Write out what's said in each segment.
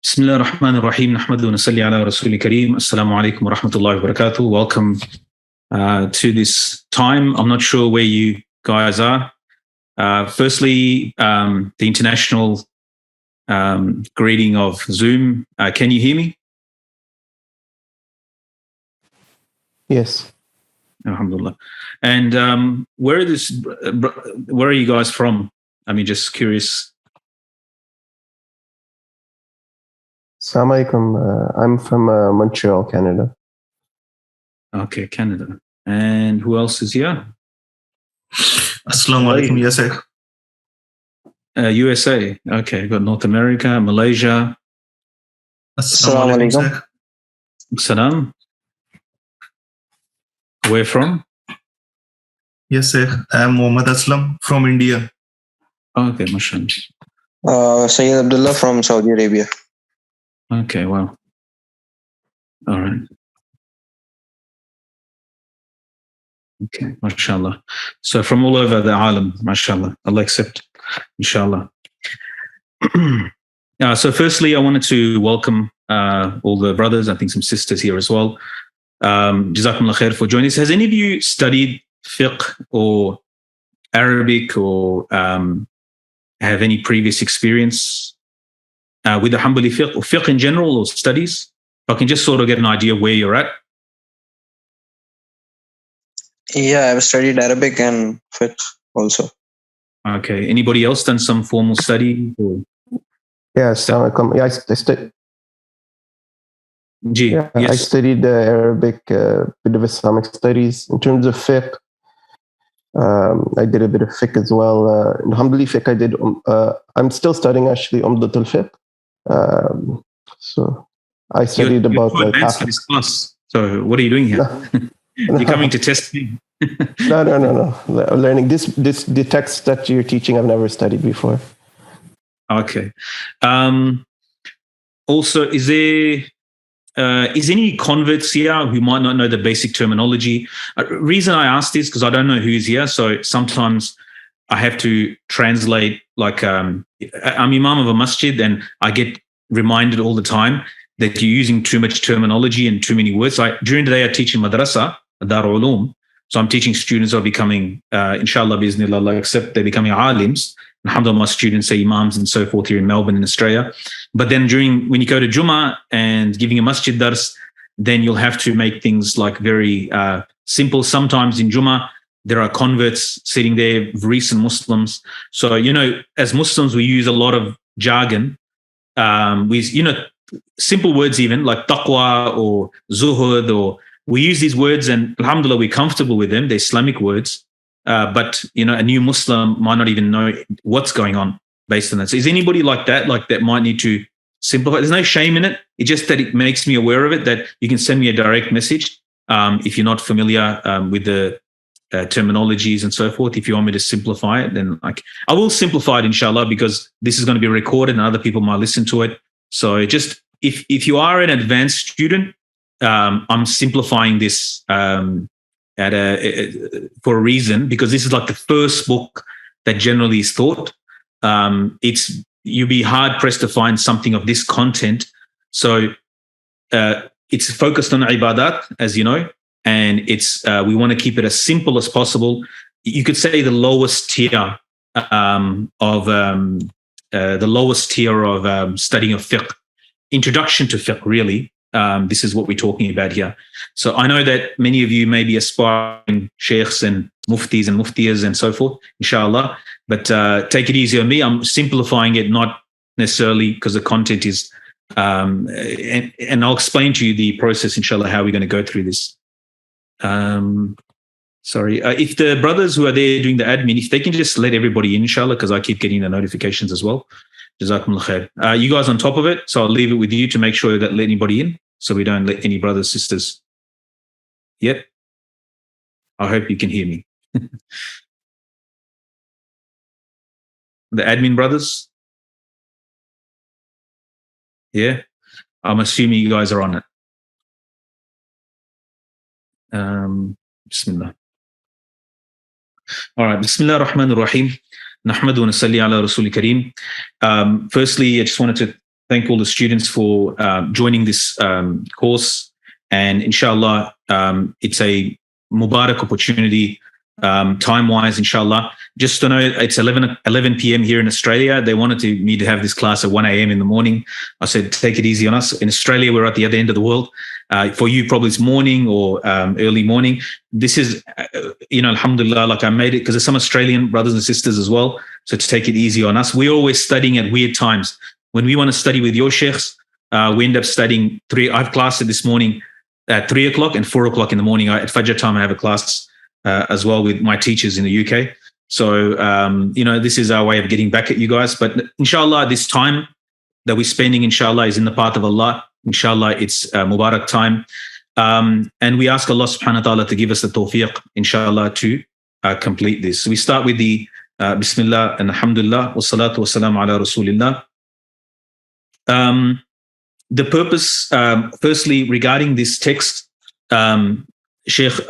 Bismillah ar-Rahman ar-Rahim. Nahmadu wa nasalli ala Rasul Kareem. Assalamu alaikum wa rahmatullahi wa barakatuh. Welcome to this time. I'm not sure where you guys are. Firstly, the international greeting of Zoom. Can you hear me? Yes. Alhamdulillah. And where are you guys from? I mean, just curious. Assalamu alaikum. I'm from Montreal, Canada. Okay, Canada. And who else is here? Assalamu alaikum, ya Shaykh. USA. Okay, got North America, Malaysia. Assalamu alaikum, Shaykh. Salam. Where from? Yes, Shaykh. I am Muhammad Aslam from India. Okay, mashallah. Sayyid Abdullah from Saudi Arabia. Okay, wow. All right. Okay, mashallah. So from all over the alam, mashallah. Allah accept, inshallah. So firstly, I wanted to welcome all the brothers, I think some sisters here as well. Jazakumullah khair for joining us. Has any of you studied fiqh or Arabic or have any previous experience with the Hanbali fiqh or fiqh in general or studies? I can just sort of get an idea of where you're at. Yeah, I've studied Arabic and fiqh also. Okay. Anybody else done some formal study? Or? Yeah, assalamu alaikum. Yeah, Yes. I studied Arabic, a bit of Islamic studies. In terms of fiqh, I did a bit of fiqh as well. In Hanbali fiqh, I did. I'm still studying actually Umdatul fiqh. So I studied you're about too like advanced half. for this class. So what are you doing here? You're coming to test me. No. I'm learning the text that you're teaching. I've never studied before. Okay. Also, is any converts here who might not know the basic terminology? Reason I ask this because I don't know who's here, so sometimes I have to translate. Like I'm Imam of a masjid, and I get reminded all the time that you're using too much terminology and too many words. During the day, I teach in madrasa, Darul Ulum. So I'm teaching students who are becoming, inshallah, biznillah, Allah accept, they're becoming alims. Alhamdulillah, my students say imams and so forth here in Melbourne in Australia. But then when you go to Jummah and giving a masjid dars, then you'll have to make things like very simple. Sometimes in Jummah, there are converts sitting there, recent Muslims. So, as Muslims, we use a lot of jargon. Simple words even like taqwa or zuhud, or we use these words and alhamdulillah, we're comfortable with them. They're Islamic words. But a new Muslim might not even know what's going on based on that. So is anybody like that might need to simplify? There's no shame in it. It's just that it makes me aware of it, that you can send me a direct message if you're not familiar with the terminologies and so forth. If you want me to simplify it, then I will simplify it, inshallah, because this is going to be recorded and other people might listen to it. So just if you are an advanced student, I'm simplifying this for a reason, because this is like the first book that generally is taught. You'd be hard pressed to find something of this content. So it's focused on ibadat, as you know, and we want to keep it as simple as possible. You could say the lowest tier of studying of fiqh, introduction to fiqh, really. This is what we're talking about here. So I know that many of you may be aspiring sheikhs and muftis and muftiyas and so forth, inshallah. But take it easy on me. I'm simplifying it, not necessarily because the content is, and I'll explain to you the process, inshallah, how we're going to go through this. Sorry. If the brothers who are there doing the admin, if they can just let everybody in, inshallah, because I keep getting the notifications as well. Jazakumullah khair. You guys on top of it, so I'll leave it with you to make sure that let anybody in, so we don't let any brothers, sisters. Yep. I hope you can hear me. The admin brothers? Yeah? I'm assuming you guys are on it. Bismillah. All right. Bismillah ar-Rahman ar-Rahim. Nahmadu wa nasalli ala Rasul Kareem. Firstly, I just wanted to thank all the students for joining this course. And inshallah, it's a Mubarak opportunity, time-wise, inshallah. Just to know, it's 11 p.m. here in Australia. They wanted me to have this class at 1 a.m. in the morning. I said, take it easy on us. In Australia, we're at the other end of the world. For you, probably it's morning or early morning. This is, alhamdulillah, like I made it because there's some Australian brothers and sisters as well. So to take it easy on us. We're always studying at weird times. When we want to study with your sheikhs, we end up studying I've classed it this morning at 3 o'clock and 4 o'clock in the morning. At Fajr time, I have a class as well with my teachers in the UK. So, this is our way of getting back at you guys. But inshallah, this time that we're spending, inshallah, is in the path of Allah. Inshallah, it's Mubarak time. And we ask Allah subhanahu wa ta'ala to give us the tawfiq, inshallah, to complete this. So we start with the Bismillah and Alhamdulillah, wa salatu wa salam ala Rasulillah. The purpose, firstly, regarding this text, Shaykh,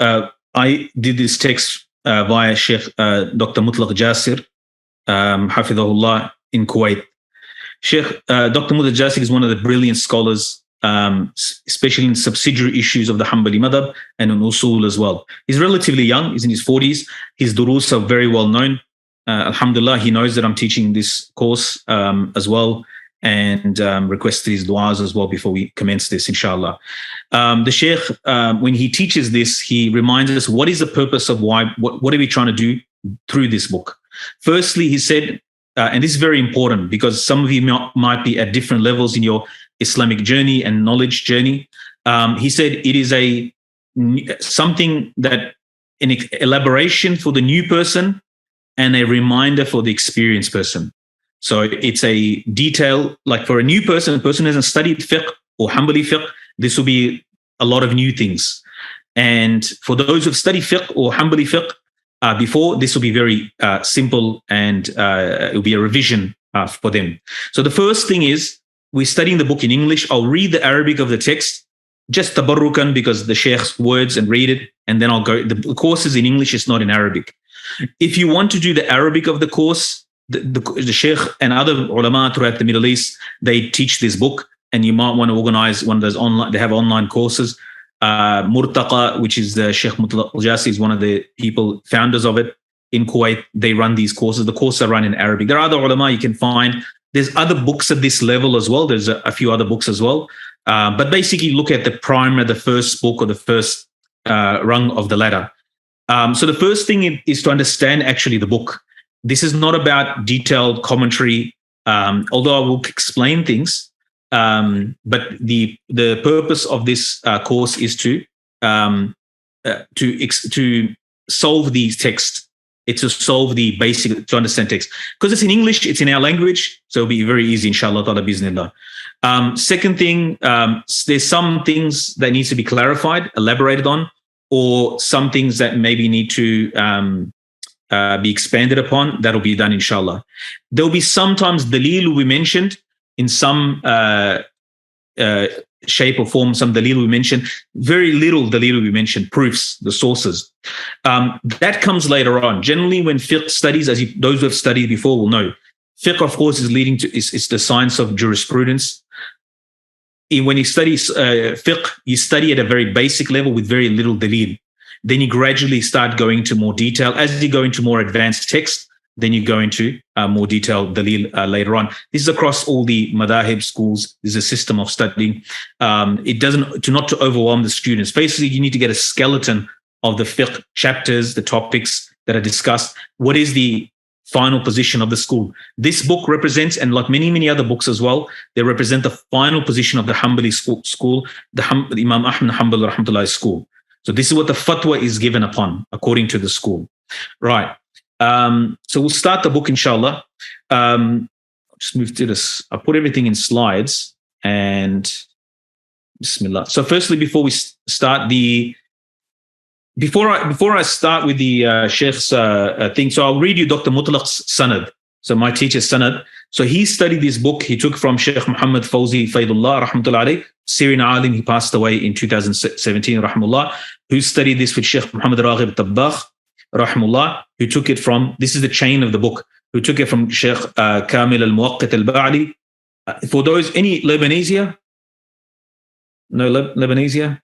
I did this text via Shaykh Dr. Mutlaq Jasir, Hafidhahullah, in Kuwait. Shaykh Dr. Mutlaq Jasir is one of the brilliant scholars, especially in subsidiary issues of the Hanbali madhab and in usul as well. He's relatively young, he's in his 40s. His durus are very well known. Alhamdulillah, he knows that I'm teaching this course as well, and requested his du'as as well before we commence this, inshallah. The Shaykh, when he teaches this, he reminds us what is the purpose of what are we trying to do through this book. Firstly, he said, and this is very important because some of you might be at different levels in your Islamic journey and knowledge journey. He said it is something that an elaboration for the new person and a reminder for the experienced person. So it's a detail, like for a new person, a person who hasn't studied fiqh or Hanbali fiqh, this will be a lot of new things. And for those who've studied fiqh or Hanbali fiqh before, this will be very simple, and it will be a revision for them. So the first thing is, we're studying the book in English. I'll read the Arabic of the text, just tabarrukan, because the Shaykh's words, and read it. And then I'll go, the course is in English, it's not in Arabic. If you want to do the Arabic of the course, the Shaykh and other ulama throughout the Middle East, they teach this book, and you might want to organize one of those online, they have online courses. Murtaqa, which is the Shaykh Mutlaq Jasir, is one of the founders of it in Kuwait. They run these courses. The courses are run in Arabic. There are other ulama you can find. There's other books at this level as well. There's a few other books as well. But basically look at the primer, the first book or the first rung of the ladder. So the first thing is to understand actually the book. This is not about detailed commentary, although I will explain things. But the purpose of this course is to solve these texts. It's to solve the basic, to understand text. Because it's in English, it's in our language, so it'll be very easy, inshallah ta'ala, biznillah. Second thing, there's some things that needs to be clarified, elaborated on, or some things that maybe need to be expanded upon. That'll be done, inshallah. There'll be sometimes dalil we mentioned in some shape or form, some dalil we mentioned, very little dalil we mentioned, proofs, the sources. That comes later on. Generally, when fiqh studies, those who have studied before will know, fiqh, of course, is leading to, it's the science of jurisprudence. When you study fiqh, you study at a very basic level with very little dalil. Then you gradually start going to more detail. As you go into more advanced text, then you go into more detailed dalil later on. This is across all the madahib schools. This is a system of studying. It doesn't, not to overwhelm the students. Basically, you need to get a skeleton of the fiqh chapters, the topics that are discussed. What is the final position of the school? This book represents, and like many, many other books as well, they represent the final position of the Hanbali school, the Imam Ahmad bin Hanbal RH school. So this is what the fatwa is given upon, according to the school. Right. So we'll start the book, inshallah. I'll just move to this. I'll put everything in slides and Bismillah. So firstly, before we start before I start with the Shaykh's thing, so I'll read you Dr. Mutlaq's sanad. So my teacher's sanad. So he studied this book. He took from Shaykh Muhammad Fawzi Faidullah, rahmatullah alayh, Syrian alim. He passed away in 2017, rahmatullah, who studied this with Shaykh Muhammad Raghib Tabbakh, rahmatullah, who took it from, this is the chain of the book, who took it from Shaykh Kamil al-Muwaqqit al-Ba'li, For those, any Lebanese here? No Lebanese here?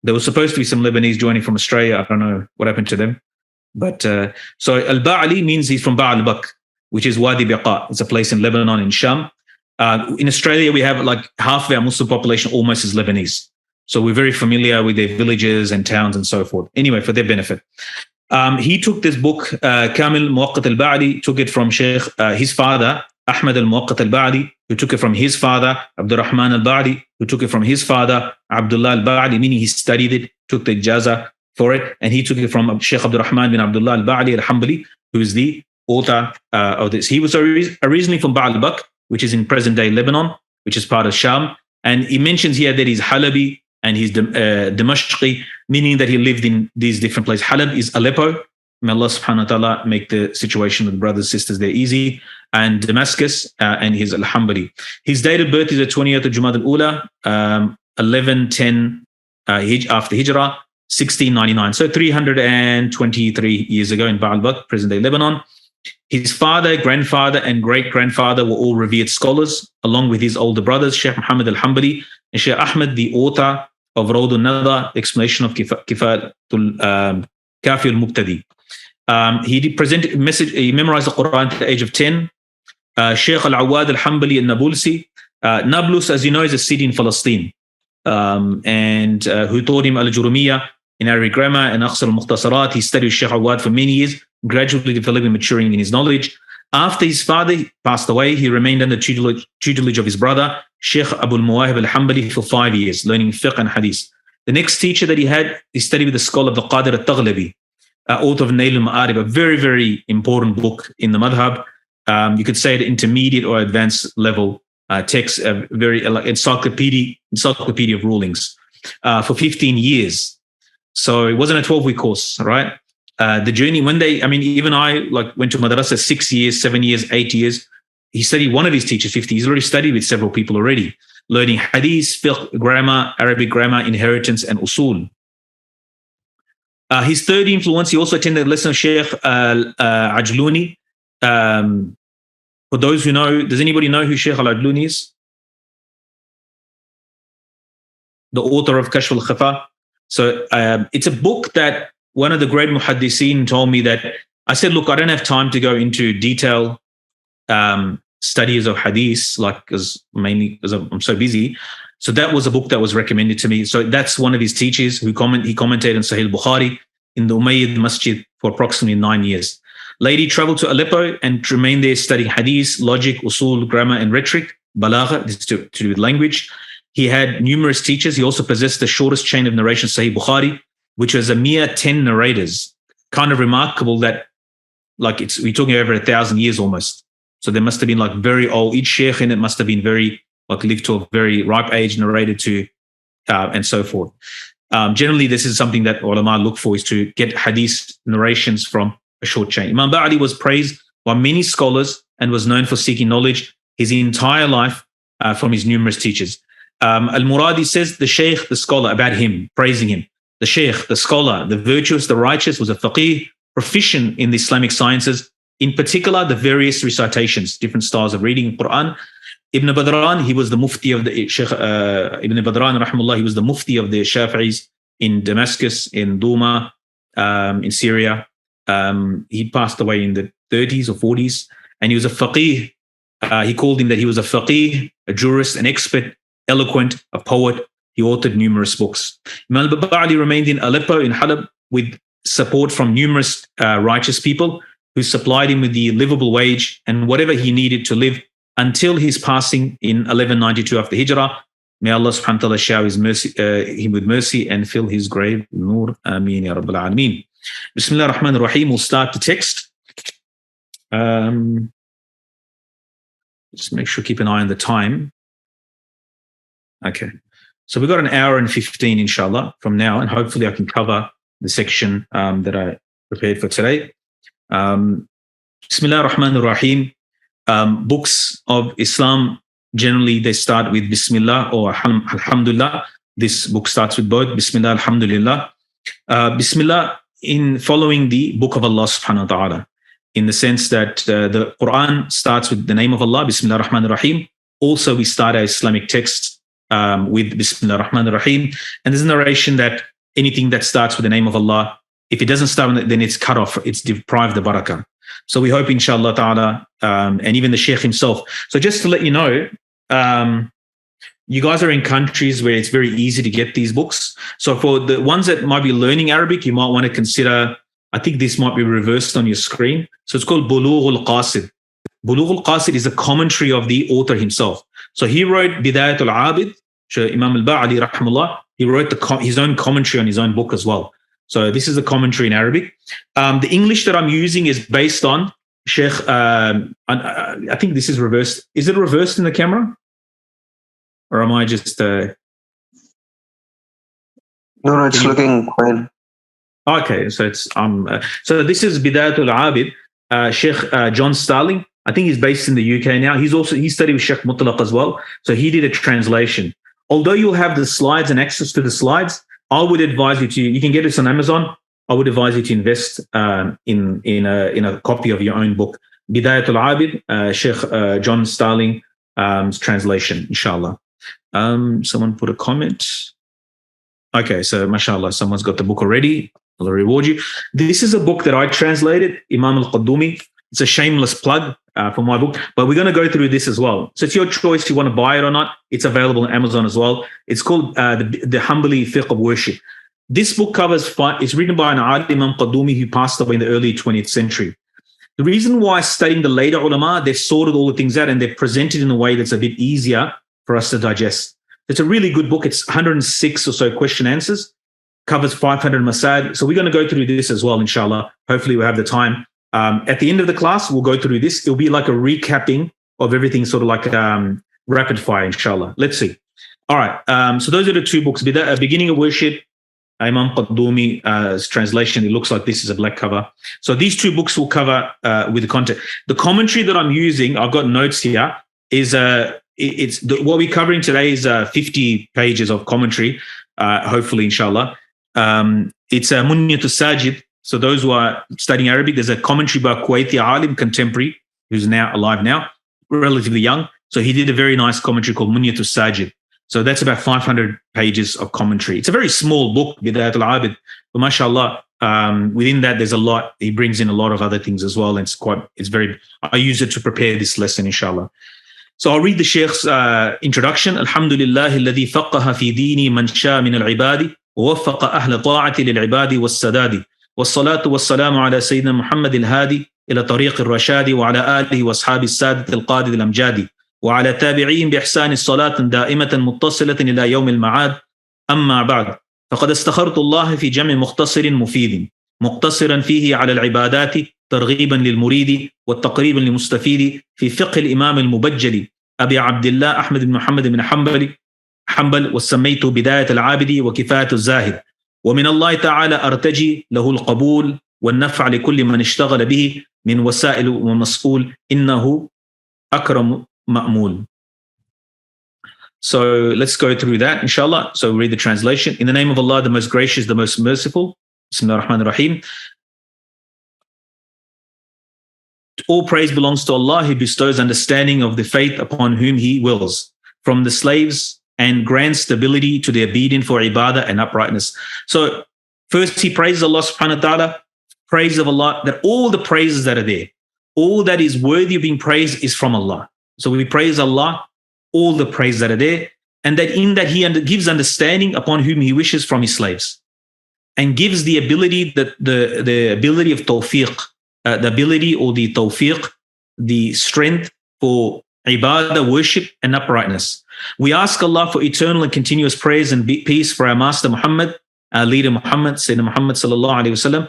There was supposed to be some Lebanese joining from Australia. I don't know what happened to them. But so al-Ba'ali means he's from Ba'al Bak, which is Wadi Biqa. It's a place in Lebanon, in Sham. In Australia, we have like half of our Muslim population almost is Lebanese. So we're very familiar with their villages and towns and so forth. Anyway, for their benefit. He took this book, Kamil Muwaqqat al-Ba'ali, took it from Shaykh, his father, Ahmad al-Muwaqqat al-Ba'ali, who took it from his father, Rahman al-Ba'ali, who took it from his father, Abdullah al-Ba'ali, meaning he studied it, took the ijaza for it, and he took it from Shaykh Rahman bin Abdullah al-Ba'ali al-Hanbali, who is the author of this. He was originally from Ba'al Bak, which is in present-day Lebanon, which is part of Sham, and he mentions here that he's Halabi and he's Damashqi, meaning that he lived in these different places. Halab is Aleppo. May Allah subhanahu wa ta'ala make the situation with brothers and sisters there easy. And Damascus, and he's al-Hanbali. His date of birth is the 20th of Jumad al-Ula, 1110 after Hijrah, 1699. So 323 years ago in Ba'al-Bak, present-day Lebanon. His father, grandfather, and great-grandfather were all revered scholars, along with his older brothers, Shaykh Muhammad al-Hanbali and Shaykh Ahmad, the author of Rawd al-Nadha, explanation of Kifayatul Kafi al-Mubtadi. He memorized the Quran at the age of 10. Shaykh al-Awad al-Hanbali al-Nabulsi. Nablus, as you know, is a city in Palestine. And who taught him al-Jurumiyya in Arabic grammar and Akhsar al-Mukhtasarat. He studied Shaykh Awad for many years, gradually developing and maturing in his knowledge. After his father passed away, he remained under tutelage of his brother, Shaykh Abu al-Muwahib al-Hanbali, for 5 years, learning fiqh and hadith. The next teacher that he studied with the scholar Abdul Qadir al-Taghlabi, author of Nail al-Ma'arib, a very, very important book in the madhab. You could say at intermediate or advanced level text, a very encyclopedia of rulings for 15 years. So it wasn't a 12-week course, right? The journey, even I went to madrasa 6 years, 7 years, 8 years. He studied one of his teachers, 50. He's already studied with several people already, learning hadith, fiqh, grammar, Arabic grammar, inheritance, and usul. His third influence, he also attended the lesson of Shaykh al-Ajluni. For those who know, does anybody know who Shaykh al-Ajluni is? The author of Kashf al-Khafa. So it's a book that one of the great muhaddiseen told me that, I said, look, I don't have time to go into detail studies of hadith, mainly because I'm so busy. So that was a book that was recommended to me. So that's one of his teachers he commentated on Sahih Bukhari in the Umayyad Masjid for approximately 9 years. Later, traveled to Aleppo and remained there studying hadith, logic, usul, grammar, and rhetoric, balagha, this is to do with language. He had numerous teachers. He also possessed the shortest chain of narration, Sahih Bukhari, which was a mere 10 narrators. Kind of remarkable that, we're talking over 1,000 years almost. So there must have been very old. Each sheikh in it must have been very, lived to a very ripe age, narrated to, and so forth. Generally, this is something that ulama look for, is to get hadith narrations from a short chain. Imam Ba'ali was praised by many scholars and was known for seeking knowledge his entire life from his numerous teachers. Al-Muradi says the sheikh, the scholar, about him, praising him. The sheikh, the scholar, the virtuous, the righteous, was a faqih, proficient in the Islamic sciences, in particular the various recitations, different styles of reading Quran. Ibn Badran, he was the mufti of the Shaykh Ibn Badran, rahimahullah, he was the mufti of the Shafi'is in Damascus, in Duma, in Syria. He passed away in the 30s or 40s, and he was a faqih. He called him that he was a faqih, a jurist, an expert, eloquent, a poet. He authored numerous books. Imam al-Ba'ali remained in Aleppo, in Halab, with support from numerous righteous people who supplied him with the livable wage and whatever he needed to live until his passing in 1192 after Hijrah. May Allah subhanahu wa ta'ala shower him with mercy and fill his grave. Nur, Ameen, Ya Rabbil Alameen. Bismillah ar-Rahman ar-Rahim. We'll start the text. Just make sure, keep an eye on the time. Okay. So we've got an hour and 15, inshallah, from now, and hopefully I can cover the section that I prepared for today. Bismillah ar-Rahman ar-Rahim. Books of Islam, generally they start with Bismillah or Alhamdulillah. This book starts with both Bismillah, Alhamdulillah. Bismillah in following the book of Allah subhanahu wa ta'ala, in the sense that the Quran starts with the name of Allah, Bismillah ar-Rahman ar-Rahim. Also, we start our Islamic texts with Bismillah Rahman Rahim. And there's a narration that anything that starts with the name of Allah, if it doesn't start with it, then it's cut off. It's deprived the barakah. So we hope, inshallah ta'ala, and even the Shaykh himself. So just to let you know, you guys are in countries where it's very easy to get these books. So for the ones that might be learning Arabic, you might want to consider, I think this might be reversed on your screen. So it's called Bulooghul Qasid. Bulooghul Qasid is a commentary of the author himself. So he wrote Bidayatul al-Abid, Imam al-Ba'ali rahimahullah. He wrote his own commentary on his own book as well. So this is a commentary in Arabic. The English that I'm using is based on Shaykh, I think this is reversed. Is it reversed in the camera? Or am I just... No, it's looking fine. Okay, so it's so this is Bidayatul al-Abid, Shaykh John Starling. I think he's based in the UK now. He studied with Shaykh Mutlaq as well. So he did a translation. Although you'll have the slides and access to the slides, I would advise you can get this on Amazon. I would advise you to invest in a copy of your own book, Bidayatul al-Abid, Shaykh John Starling translation, inshallah. Someone put a comment. Okay, so mashallah, someone's got the book already. I'll reward you. This is a book that I translated, Imam al-Qaddumi. It's a shameless plug for my book, but we're going to go through this as well. So it's your choice if you want to buy it or not. It's available on Amazon as well. It's called the Hanbali Fiqh of Worship. This book it's written by an alim, Imam Qaddumi, who passed away in the early 20th century. The reason why studying the later ulama, they've sorted all the things out and they've presented in a way that's a bit easier for us to digest. It's a really good book. It's 106 or so question answers, covers 500 masad. So we're going to go through this as well, inshallah. Hopefully we'll have the time. At the end of the class, we'll go through this. It'll be like a recapping of everything, sort of like rapid fire, inshallah. Let's see. All right. So those are the two books. Beginning of Worship, Imam Qaddumi's translation. It looks like this is a black cover. So these two books will cover with the content. The commentary that I'm using, I've got notes here, is what we're covering today is 50 pages of commentary, hopefully, inshallah. It's Munyatul Sajid. So those who are studying Arabic, there's a commentary by Kuwaiti alim, contemporary, who's now alive now, relatively young. So he did a very nice commentary called Munyatul Sajid. So that's about 500 pages of commentary. It's a very small book, Bidayatul al-Abid, but mashallah, within that, there's a lot. He brings in a lot of other things as well. And I use it to prepare this lesson, inshallah. So I'll read the Shaykh's introduction. Alhamdulillah, alladhi faqaha fi dini man sha min al-ibadi, wa waffaqa ahla ta'ati lil-ibadi was-sadadi. والصلاة والسلام على سيدنا محمد الهادي إلى طريق الرشاد وعلى آله وأصحاب السادة القادة الأمجاد وعلى تابعين بإحسان الصلاة دائمة متصلة إلى يوم المعاد. أما بعد فقد استخرت الله في جمع مختصر مفيد مقتصرا فيه على العبادات ترغيبا للمريد والتقريبا للمستفيد في فقه الإمام المبجل أبي عبد الله أحمد بن محمد بن حنبل وسميته بداية العابد وكفاية الزاهد. ومن الله تعالى أرتجي له القبول والنفع لكل من اشتغل به من وسائل ومسؤول إنه أكرم مأمول. So let's go through that, inshallah. So read the translation. In the name of Allah, the most gracious, the most merciful. Bismillah ar-Rahman ar-Rahim. All praise belongs to Allah, who bestows understanding of the faith upon whom He wills, from the slaves, and grants stability to the obedient for ibadah and uprightness. So first he praises Allah subhanahu wa ta'ala, praise of Allah, that all the praises that are there, all that is worthy of being praised is from Allah. So we praise Allah, all the praise that are there, and that in that He gives understanding upon whom He wishes from His slaves, and gives the ability, the ability of tawfiq, the ability or the tawfiq, the strength for ibadah, worship and uprightness. We ask Allah for eternal and continuous praise and peace for our Master Muhammad, our leader Muhammad, Sayyidina Muhammad sallallahu alayhi wasallam,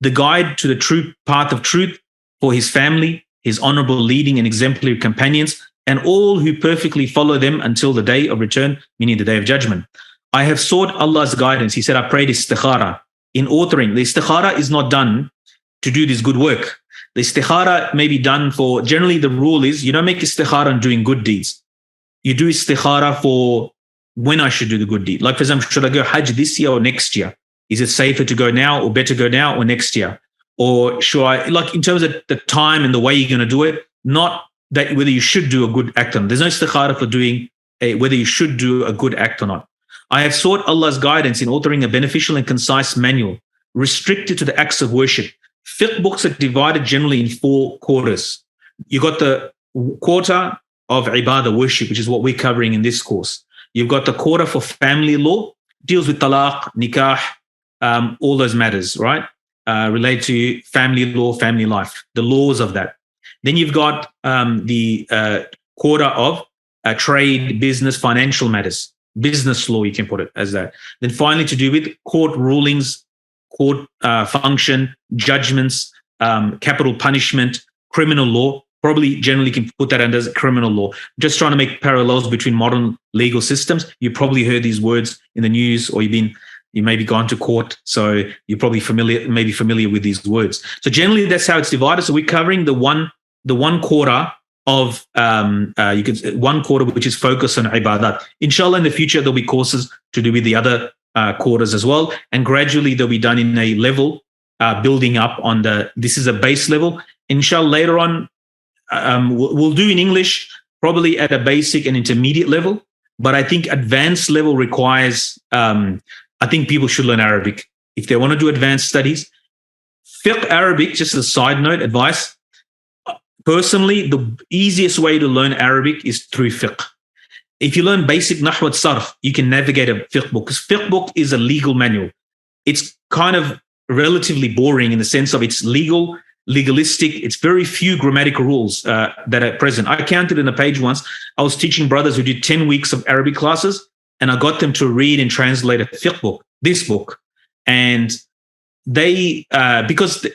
the guide to the true path of truth, for his family, his honorable leading and exemplary companions, and all who perfectly follow them until the day of return, meaning the day of judgment. I have sought Allah's guidance. He said, I prayed istikhara. In authoring, the istikhara is not done to do this good work. The istikhara may be done for, generally the rule is, you don't make istikhara on doing good deeds. You do istikhara for when I should do the good deed. Like, for example, should I go Hajj this year or next year? Is it safer to go now or better go now or next year? Or should I, like in terms of the time and the way you're going to do it, not that whether you should do a good act or not. There's no istikhara for doing whether you should do a good act or not. I have sought Allah's guidance in authoring a beneficial and concise manual restricted to the acts of worship. Fiqh books are divided generally in 4 quarters. You got the quarter of ibadah, worship, which is what we're covering in this course. You've got the quarter for family law, deals with talaq, nikah, all those matters, right? Related to family law, family life, the laws of that. Then you've got the quarter of trade, business, financial matters, business law, you can put it as that. Then finally to do with court rulings, court function, judgments, capital punishment, criminal law. Probably generally can put that under criminal law. Just trying to make parallels between modern legal systems. You probably heard these words in the news, or you maybe gone to court, so you're probably familiar with these words. So generally that's how it's divided. So we're covering the one quarter of one quarter which is focused on ibadat. Inshallah, in the future there'll be courses to do with the other quarters as well, and gradually they'll be done in a level building up on this is a base level. Inshallah, later on we'll do in English probably at a basic and intermediate level, but I think advanced level requires I think people should learn Arabic if they want to do advanced studies. Fiqh Arabic, just a side note, advice. Personally, the easiest way to learn Arabic is through fiqh. If you learn basic nahw sarf, you can navigate a fiqh book, because fiqh book is a legal manual. It's kind of relatively boring in the sense of it's legalistic. It's very few grammatical rules that are present. I counted in a page once. I was teaching brothers who did 10 weeks of Arabic classes, and I got them to read and translate a fiqh book, this book. And they, because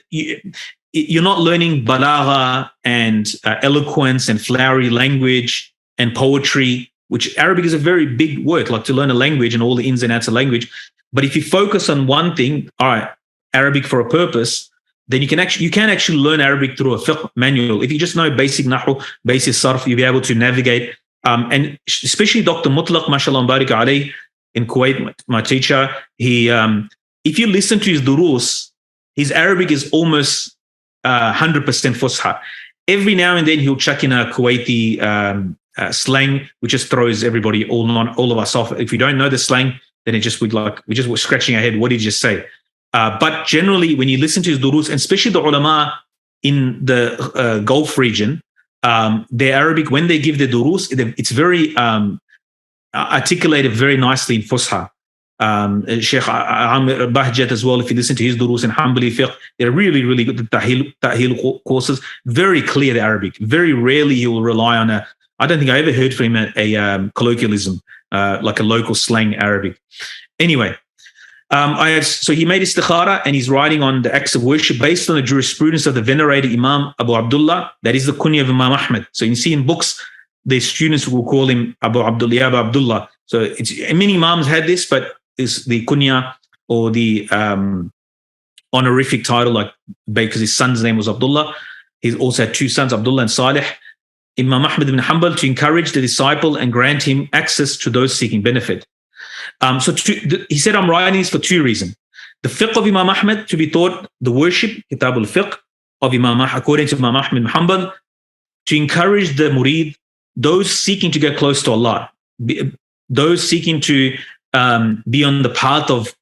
you're not learning balagha and eloquence and flowery language and poetry, which Arabic is a very big word, like to learn a language and all the ins and outs of language. But if you focus on one thing, all right, Arabic for a purpose, then you can actually learn Arabic through a fiqh manual. If you just know basic nahu, basic sarf, you'll be able to navigate. And especially Dr. Mutlaq, mashallah, barik alayh, in Kuwait, my teacher, he, if you listen to his durus, his Arabic is almost 100% fusha. Every now and then he'll chuck in a Kuwaiti slang, which just throws everybody, all of us off. If we don't know the slang, then we're just scratching our head. What did you just say? But generally, when you listen to his durus, and especially the ulama in the Gulf region, their Arabic, when they give the durus, it's very articulated very nicely in Fusha. Shaykh Amir Bahjat as well, if you listen to his durus in Hanbali fiqh, they're really, really good. The Tahil courses, very clear the Arabic. Very rarely he will rely on I don't think I ever heard from him a colloquialism, like a local slang Arabic. Anyway, so he made istikhara, and he's writing on the acts of worship based on the jurisprudence of the venerated Imam Abu Abdullah. That is the kunya of Imam Ahmad. So you see in books, the students will call him Abu Abdullah, Abu Abdullah. So many Imams had this, but is the kunya or the honorific title, like because his son's name was Abdullah. He also had 2 sons, Abdullah and Salih. Imam Ahmad bin Hanbal, to encourage the disciple and grant him access to those seeking benefit. He said, I'm writing this for 2 reasons. The fiqh of Imam Ahmad, to be taught the worship, Kitab al-Fiqh of Imam Ahmad, according to Imam Ahmad bin Hanbal, to encourage the murid, those seeking to get close to Allah, those seeking to be on the path of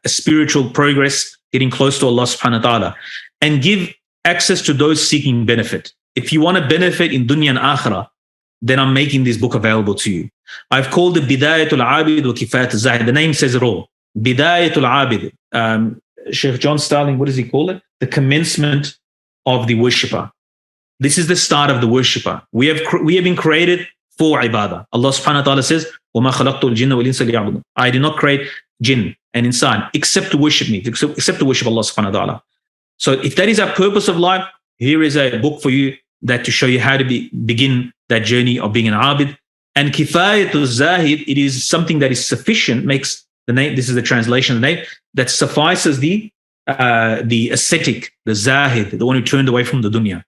spiritual progress, getting close to Allah subhanahu wa ta'ala, and give access to those seeking benefit. If you want to benefit in dunya and akhirah, then I'm making this book available to you. I've called it Bidayatul, al-Abid wa Kifayat, al-Zahid. The name says it all. Bidayatul al-Abid. Shaykh John Starling, what does he call it? The commencement of the worshipper. This is the start of the worshipper. We have been created for ibadah. Allah subhanahu wa ta'ala says, وَمَا خَلَقْتُ الْجِنَّ وَالْإِنسَ لِيَعْبُدُونَ. I did not create jinn and insan except to worship me, except to worship Allah subhanahu wa ta'ala. So if that is our purpose of life, here is a book for you that to show you how to begin that journey of being an abid. And Kifayat al-Zahid, it is something that is sufficient, makes the name, this is the translation of the name, that suffices the ascetic, the Zahid, the one who turned away from the dunya.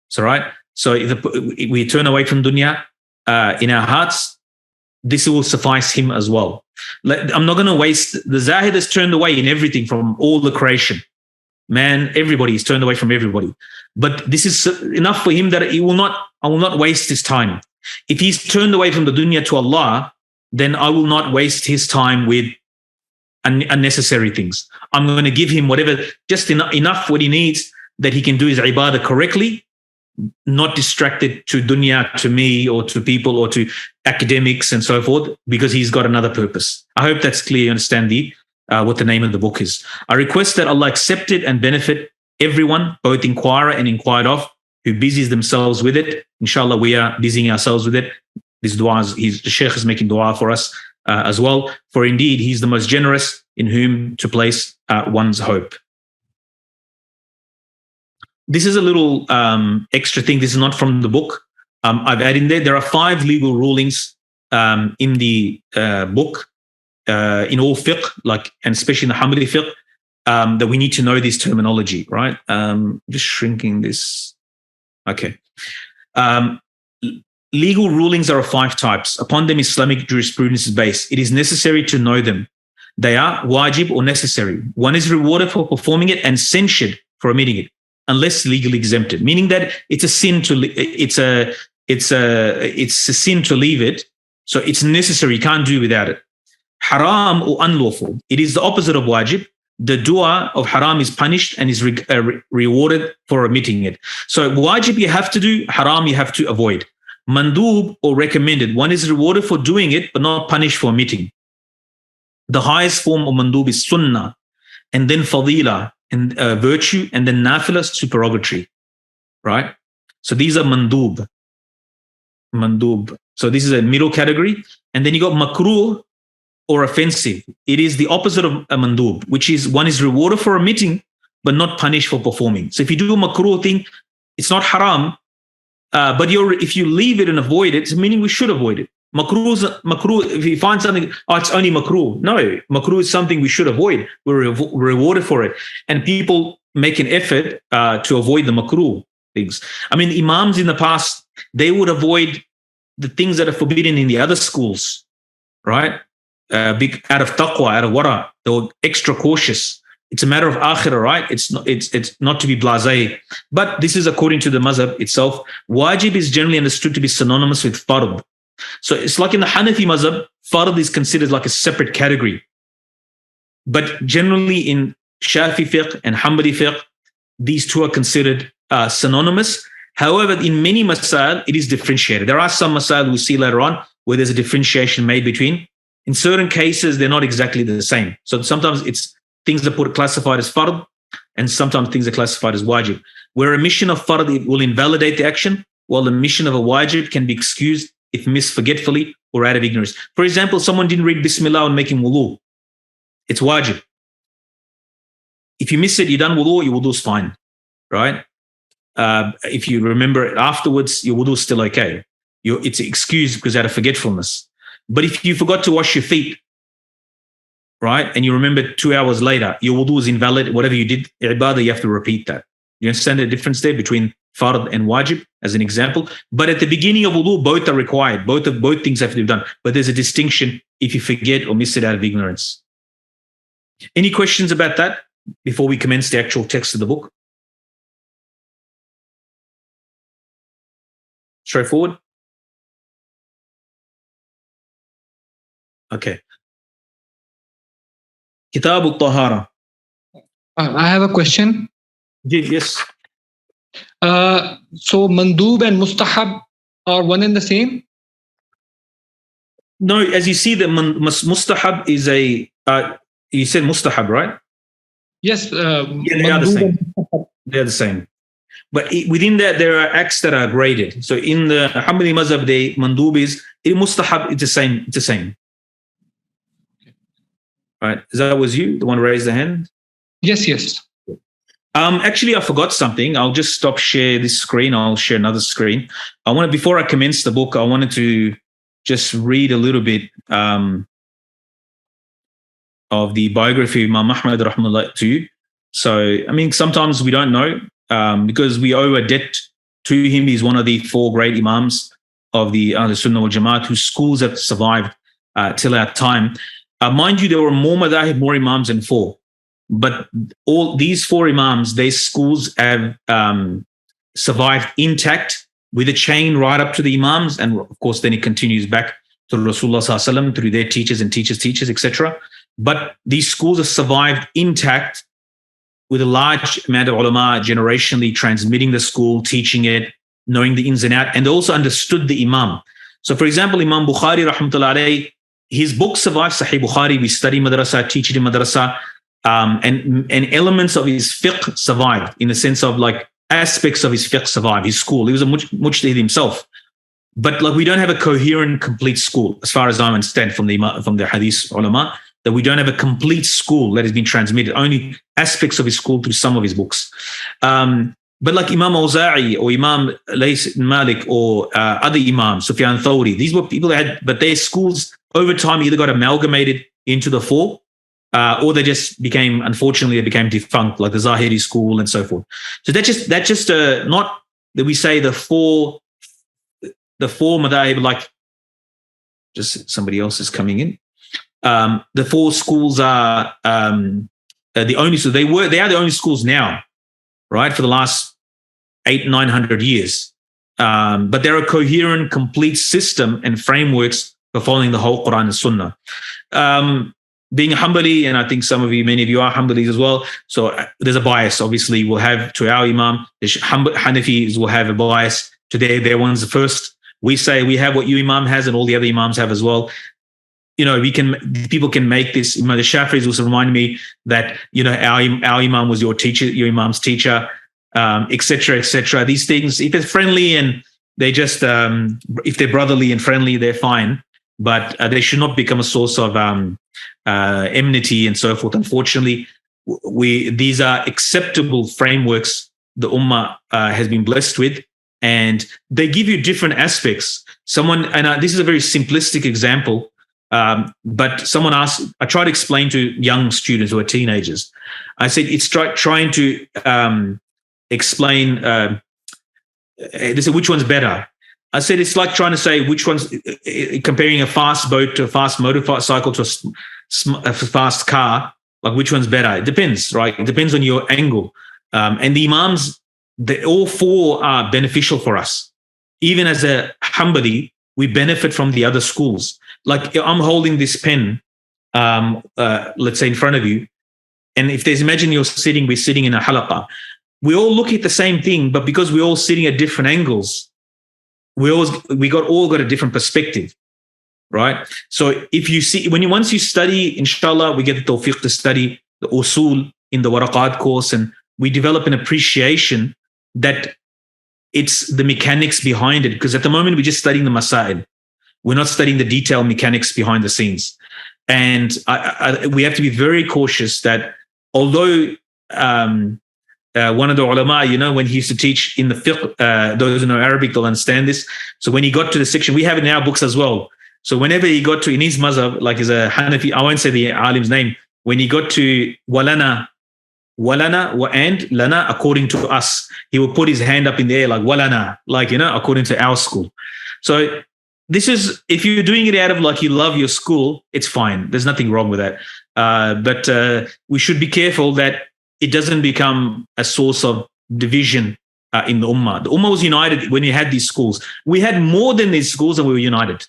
So, right? So if we turn away from dunya in our hearts, this will suffice him as well. I'm not going to waste, the Zahid has turned away in everything from all the creation. man, everybody is turned away from everybody. But this is enough for him that I will not waste his time. If he's turned away from the dunya to Allah, then I will not waste his time with unnecessary things. I'm going to give him whatever, just enough what he needs that he can do his ibadah correctly, not distracted to dunya, to me, or to people, or to academics and so forth, because he's got another purpose. I hope that's clear. You understand what the name of the book is. I request that Allah accept it and benefit everyone, both inquirer and inquired of, who busies themselves with it. Inshallah, we are busying ourselves with it. This dua, the Shaykh is making dua for us as well. For indeed, he's the most generous in whom to place one's hope. This is a little extra thing. This is not from the book. I've added in there. There are 5 legal rulings in the book, in all fiqh, and especially in the Hanbali fiqh, that we need to know this terminology, right? Just shrinking this. Okay. Legal rulings are of 5 types. Upon them, Islamic jurisprudence is based. It is necessary to know them. They are wajib or necessary. One is rewarded for performing it and censured for omitting it, unless legally exempted. Meaning that it's a sin to sin to leave it. So it's necessary. You can't do without it. Haram or unlawful. It is the opposite of wajib. The dua of haram is punished and is rewarded for omitting it. So wajib you have to do, haram you have to avoid. Mandub or recommended. One is rewarded for doing it, but not punished for omitting. The highest form of mandub is sunnah, and then fadila, and virtue, and then nafila, supererogatory, right? So these are mandub. So this is a middle category. And then you got makruh or offensive. It is the opposite of a mandub, which is one is rewarded for omitting, but not punished for performing. So if you do a makruh thing, it's not haram, but if you leave it and avoid it, meaning we should avoid it. Makruh, if you find something, it's only makruh. No, makruh is something we should avoid. We're rewarded for it. And people make an effort to avoid the makruh things. I mean, imams in the past, they would avoid the things that are forbidden in the other schools, right? Out of taqwa, out of wara, they were extra cautious. It's a matter of akhirah, right? It's not to be blasé. But this is according to the mazhab itself. Wajib is generally understood to be synonymous with fard. So it's like in the Hanafi mazhab, fard is considered like a separate category. But generally in Shafi fiqh and Hanbali fiqh, these two are considered synonymous. However, in many masail, it is differentiated. There are some masail we'll see later on where there's a differentiation made between. In certain cases, they're not exactly the same. So sometimes it's things are classified as fard, and sometimes things are classified as wajib. Where a mission of fard will invalidate the action, while the mission of a wajib can be excused if missed forgetfully or out of ignorance. For example, someone didn't read Bismillah when making wudu. It's wajib. If you miss it, you've done wudu, your wudu is fine, right? If you remember it afterwards, your wudu is still okay. It's excused because out of forgetfulness. But if you forgot to wash your feet, right, and you remember 2 hours later, your wudu is invalid. Whatever you did, ibadah, you have to repeat that. You understand the difference there between fard and wajib, as an example? But at the beginning of wudu, both are required. Both things have to be done. But there's a distinction if you forget or miss it out of ignorance. Any questions about that before we commence the actual text of the book? Straightforward? Okay. Kitab al-Tahara. I have a question. Yes. So mandub and mustahab are one and the same? No, as you see, the mustahab is a, you said mustahab, right? Yes. Yeah, they are the same. They're the same. But within that, there are acts that are graded. So in the Hanbali mazhab, the mandub is, mustahab, it's the same. It's the same. Right. That was you, the one who raised the hand? Yes. Actually, I forgot something. I'll just stop share this screen. I'll share another screen. Before I commence the book, I wanted to just read a little bit of the biography of Imam Ahmad rahmatullah to you. So, I mean, sometimes we don't know because we owe a debt to him. He's one of the 4 great imams of the Sunnah wal Jamaat whose schools have survived till our time. Mind you, there were more madahib, more imams than 4. but all these four Imams, their schools have survived intact with a chain right up to the Imams. And of course, then it continues back to Rasulullah Sallallahu Alaihi Wasallam through their teachers and teachers, etc. But these schools have survived intact with a large amount of ulama generationally transmitting the school, teaching it, knowing the ins and outs, and they also understood the Imam. So for example, Imam Bukhari, rahmatullah alayhi, his book survives, Sahih Bukhari. We study madrasa, teach it in madrasa, and elements of his fiqh survived, in the sense of like aspects of his fiqh survived. His school, he was a mujtahid himself, but like we don't have a coherent, complete school, as far as I understand from the hadith ulama, that we don't have a complete school that has been transmitted. Only aspects of his school through some of his books. But like Imam Awza'i or Imam Lays ibn Malik or other Imams, Sufyan Thawri, these were people that had, but their schools over time either got amalgamated into the four, or they just became, unfortunately, they became defunct, like the Zahiri school and so forth. So that's just not that we say the four madhahib, like just somebody else is coming in. The four schools are the only, so they are the only schools now, right, for the last 800-900 years. But they're a coherent, complete system and frameworks for following the whole Quran and Sunnah. Being a Hanbali, and I think many of you are Hanbalis as well, so there's a bias, obviously, we'll have to our Imam. The Hanafis will have a bias to their ones first. We say we have what you Imam has and all the other Imams have as well. You know, people can make this. The Shafi'is also remind me that, you know, our Imam was your teacher, your Imam's teacher, etc., etc. These things, if it's friendly and they just, if they're brotherly and friendly, they're fine. But they should not become a source of enmity and so forth. Unfortunately, these are acceptable frameworks the Ummah has been blessed with, and they give you different aspects. This is a very simplistic example. But someone asked, I try to explain to young students who are teenagers. I said, it's trying to explain, they said, which one's better? I said, it's like trying to say which one's, comparing a fast boat to a fast motorcycle to a fast car, like which one's better? It depends, right? It depends on your angle. And the Imams, all four are beneficial for us. Even as a Hanbali, we benefit from the other schools. Like I'm holding this pen, let's say in front of you. And if imagine we're sitting in a halaqah. We all look at the same thing, but because we're all sitting at different angles, we all got a different perspective, right? So if you see, once you study, inshallah, we get the tawfiq to study the usul in the waraqat course, and we develop an appreciation that it's the mechanics behind it. Because at the moment, we're just studying the masail. We're not studying the detailed mechanics behind the scenes. And we have to be very cautious that although one of the ulama, you know, when he used to teach in the fiqh, those who know Arabic, they'll understand this. So when he got to the section, we have it in our books as well. So whenever he got to, in his mazhab, like as a Hanafi, I won't say the alim's name, when he got to walana and lana, according to us, he would put his hand up in the air like walana, like, you know, according to our school. So this is, if you're doing it out of like you love your school, it's fine. There's nothing wrong with that. But we should be careful that it doesn't become a source of division in the Ummah. The Ummah was united when we had these schools. We had more than these schools and we were united.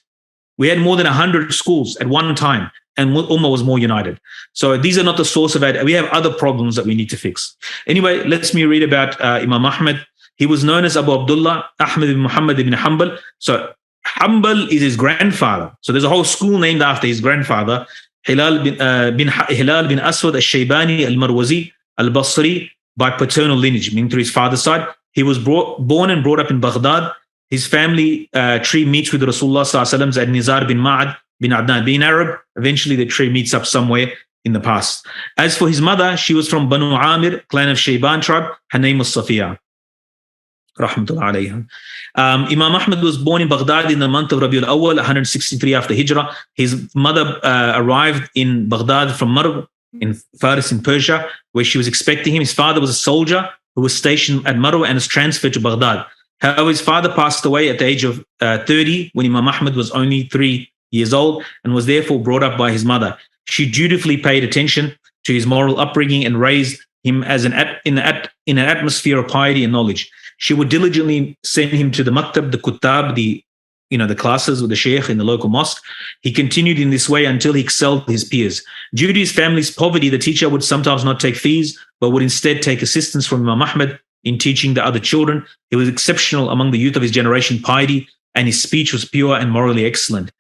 We had more than 100 schools at one time, and Ummah was more united. So these are not the source of it. We have other problems that we need to fix. Anyway, let me read about Imam Ahmad. He was known as Abu Abdullah, Ahmad bin Muhammad bin Hanbal. So Hanbal is his grandfather. So there's a whole school named after his grandfather, Hilal bin Aswad al-Shaybani al-Marwazi al-Basri, by paternal lineage, meaning through his father's side. He was born and brought up in Baghdad. His family tree meets with Rasulullah Sallallahu Alaihi Wasallam at Nizar bin Ma'ad bin Adnan. Being Arab, eventually the tree meets up somewhere in the past. As for his mother, she was from Banu Amir, clan of Shayban tribe. Her name was Safiya. Rahmatullah alayha. Imam Ahmad was born in Baghdad in the month of Rabiul Awwal, 163 after Hijrah. His mother arrived in Baghdad from Marw in Faris in Persia, where she was expecting him. His father was a soldier who was stationed at Marw and was transferred to Baghdad. However, his father passed away at the age of 30 when Imam Ahmad was only 3 years old and was therefore brought up by his mother. She dutifully paid attention to his moral upbringing and raised him as in an atmosphere of piety and knowledge. She would diligently send him to the maktab, the kutab, the classes with the Shaykh in the local mosque. He continued in this way until he excelled his peers. Due to his family's poverty, the teacher would sometimes not take fees, but would instead take assistance from Imam Ahmad in teaching the other children. He was exceptional among the youth of his generation, piety, and his speech was pure and morally excellent.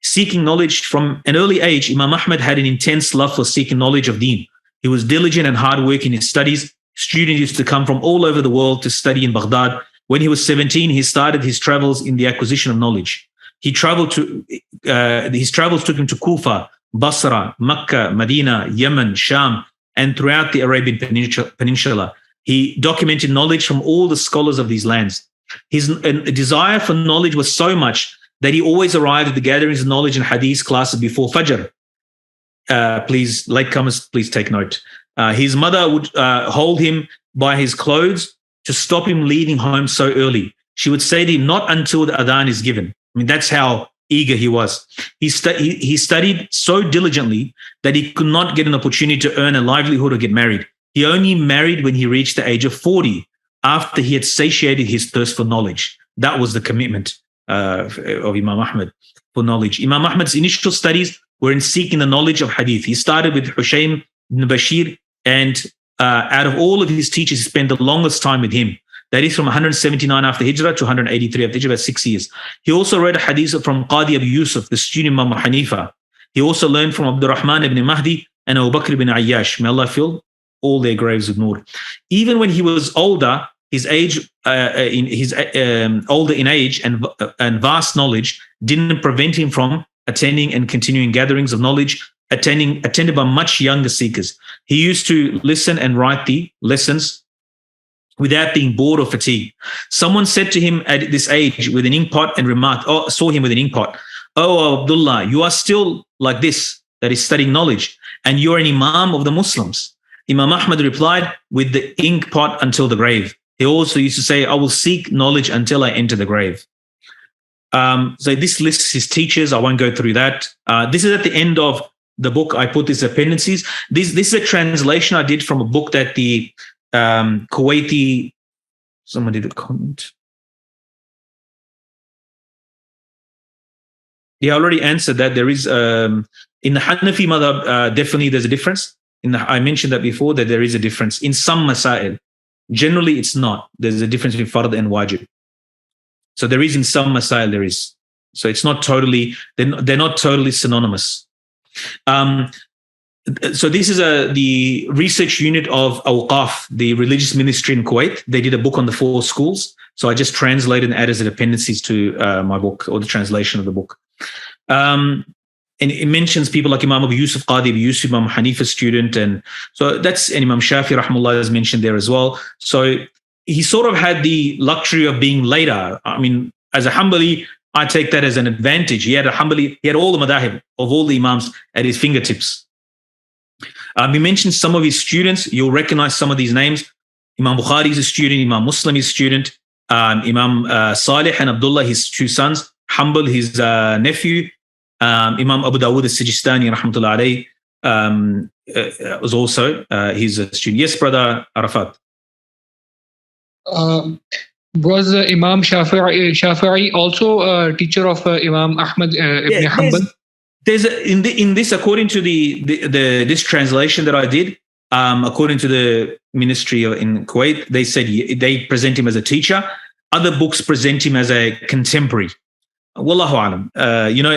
Seeking knowledge from an early age, Imam Ahmad had an intense love for seeking knowledge of deen. He was diligent and hardworking in his studies. Students used to come from all over the world to study in Baghdad. When he was 17, he started his travels in the acquisition of knowledge. His travels took him to Kufa, Basra, Mecca, Medina, Yemen, Sham, and throughout the Arabian Peninsula. He documented knowledge from all the scholars of these lands. His desire for knowledge was so much that he always arrived at the gatherings of knowledge and hadith classes before Fajr. Please, latecomers, please take note. His mother would hold him by his clothes to stop him leaving home so early. She would say to him, not until the adhan is given. I mean, that's how eager he was. He studied so diligently that he could not get an opportunity to earn a livelihood or get married. He only married when he reached the age of 40, after he had satiated his thirst for knowledge. That was the commitment of Imam Ahmad for knowledge. Imam Ahmad's initial studies were in seeking the knowledge of hadith. He started with Hushaym ibn Bashir, and out of all of his teachers, he spent the longest time with him. That is from 179 after Hijrah to 183 after Hijrah, about 6 years. He also read a hadith from Qadi Abu Yusuf, the student Imam Hanifa. He also learned from Rahman ibn Mahdi and Abu Bakr ibn Ayyash. May Allah fill all their graves with nur. Even when he was older, older in age and vast knowledge didn't prevent him from attending and continuing gatherings of knowledge, attended by much younger seekers. He used to listen and write the lessons without being bored or fatigued. Someone said to him at this age with an inkpot and saw him with an inkpot, "Oh, Abdullah, you are still like this, that is studying knowledge, and you're an Imam of the Muslims." Imam Ahmad replied, "With the inkpot until the grave." He also used to say, "I will seek knowledge until I enter the grave." So this lists his teachers. I won't go through that. This is at the end of the book. I put these appendices. This is a translation I did from a book that the Kuwaiti, someone did a comment. Yeah, I already answered that. There is, in the Hanafi madhab, definitely there's a difference. I mentioned that before, that there is a difference. In some masail, generally it's not. There's a difference between fard and wajib. So there is in some masail, there is. So it's not totally, they're not totally synonymous. So this is the research unit of Awqaf, the religious ministry in Kuwait. They did a book on the 4 schools. So I just translated and added appendices to my book, or the translation of the book. And it mentions people like Imam Abu Yusuf, Qadi Abu Yusuf, Imam Hanifa's student. And so that's, and Imam Shafi, rahmullah, is mentioned there as well. So he sort of had the luxury of being later. I mean, as a Hanbali, I take that as an advantage. He had all the madahib of all the Imams at his fingertips. He mentioned some of his students. You'll recognize some of these names. Imam Bukhari is a student. Imam Muslim is a student. Imam Salih and Abdullah, his 2 sons. Hanbal, his nephew. Imam Abu Dawud al-Sijistani, rahmatullah alayhi, was also his student. Yes, brother Arafat. Was Imam Shafi'i also a teacher of Imam Ahmad ibn Hanbal? There's in this, according to this translation that I did, according to the ministry in Kuwait, they said they present him as a teacher. Other books present him as a contemporary. Wallahu alam.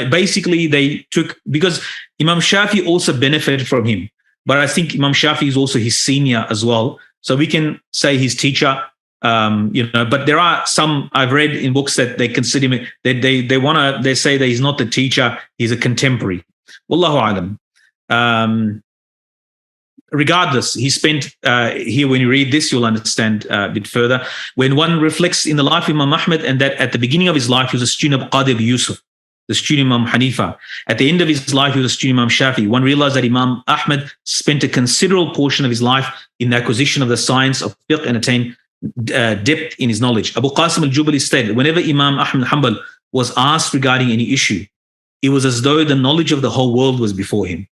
Basically they took, because Imam Shafi also benefited from him, but I think Imam Shafi is also his senior as well. So we can say his teacher. But there are some I've read in books that they consider him, they say that he's not the teacher, he's a contemporary. Wallahu alam. Regardless, he spent here, when you read this, you'll understand a bit further. When one reflects in the life of Imam Ahmad, and that at the beginning of his life, he was a student of Qadi Abu Yusuf, the student Imam Hanifa. At the end of his life, he was a student Imam Shafi. One realized that Imam Ahmad spent a considerable portion of his life in the acquisition of the science of fiqh and attained depth in his knowledge. Abu Qasim al-Jubali stated, whenever Imam Ahmad bin Hanbal was asked regarding any issue, it was as though the knowledge of the whole world was before him.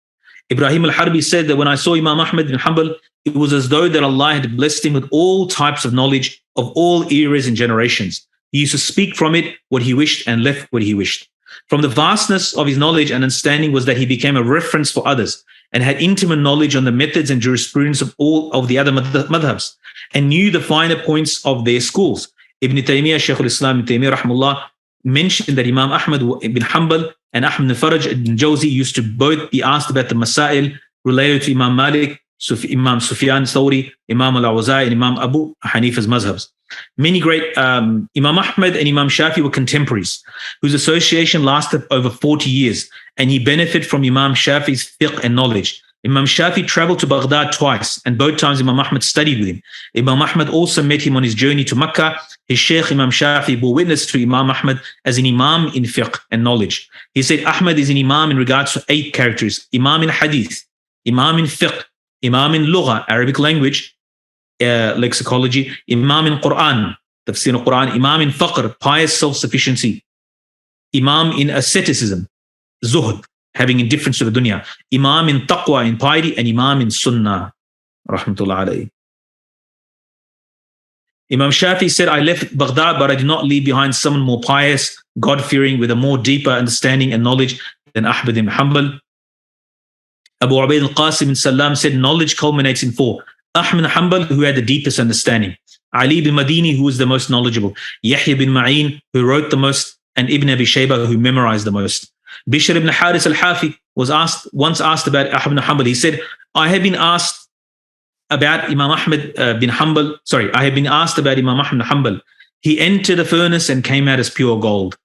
Ibrahim al-Harbi said that when I saw Imam Ahmad bin Hanbal, it was as though that Allah had blessed him with all types of knowledge of all eras and generations. He used to speak from it what he wished and left what he wished. From the vastness of his knowledge and understanding was that he became a reference for others and had intimate knowledge on the methods and jurisprudence of all of the other madhabs and knew the finer points of their schools. Ibn Taymiyyah, Shaykh al-Islam Ibn Taymiyyah rahimahullah, mentioned that Imam Ahmad bin Hanbal and Ahmad bin Faraj ibn Jawzi used to both be asked about the masail related to Imam Malik, Imam Sufyan Thawri, Imam al-Awza'i, and Imam Abu Hanifa's mazhabs. Many great Imam Ahmad and Imam Shafi were contemporaries whose association lasted over 40 years, and he benefited from Imam Shafi's fiqh and knowledge. Imam Shafi traveled to Baghdad twice, and both times Imam Ahmad studied with him. Imam Ahmad also met him on his journey to Mecca. His Shaykh Imam Shafi bore witness to Imam Ahmad as an Imam in fiqh and knowledge. He said Ahmad is an Imam in regards to 8 characters: Imam in hadith, Imam in fiqh, Imam in lugha, Arabic language, lexicology, Imam in Quran, tafsir of Quran, Imam in faqr, pious self-sufficiency, Imam in asceticism, zuhd, having indifference to the dunya, Imam in taqwa, in piety, and Imam in sunnah, rahmatullah alayhi. Imam Shafi said, I left Baghdad, but I did not leave behind someone more pious, God-fearing, with a more deeper understanding and knowledge than Ahmad bin Hanbal. Abu Ubaid al-Qasim bin Salam said, knowledge culminates in 4. Ahmad bin Hanbal, who had the deepest understanding. Ali bin Madini, who was the most knowledgeable. Yahya bin Ma'in, who wrote the most. And Ibn Abi Shayba, who memorized the most. Bishr ibn Haris al-Hafi was once asked about Ahmad bin Hanbal. He said, I have been asked about Imam Ahmad bin Hanbal. I have been asked about Imam Ahmad bin Hanbal. He entered a furnace and came out as pure gold.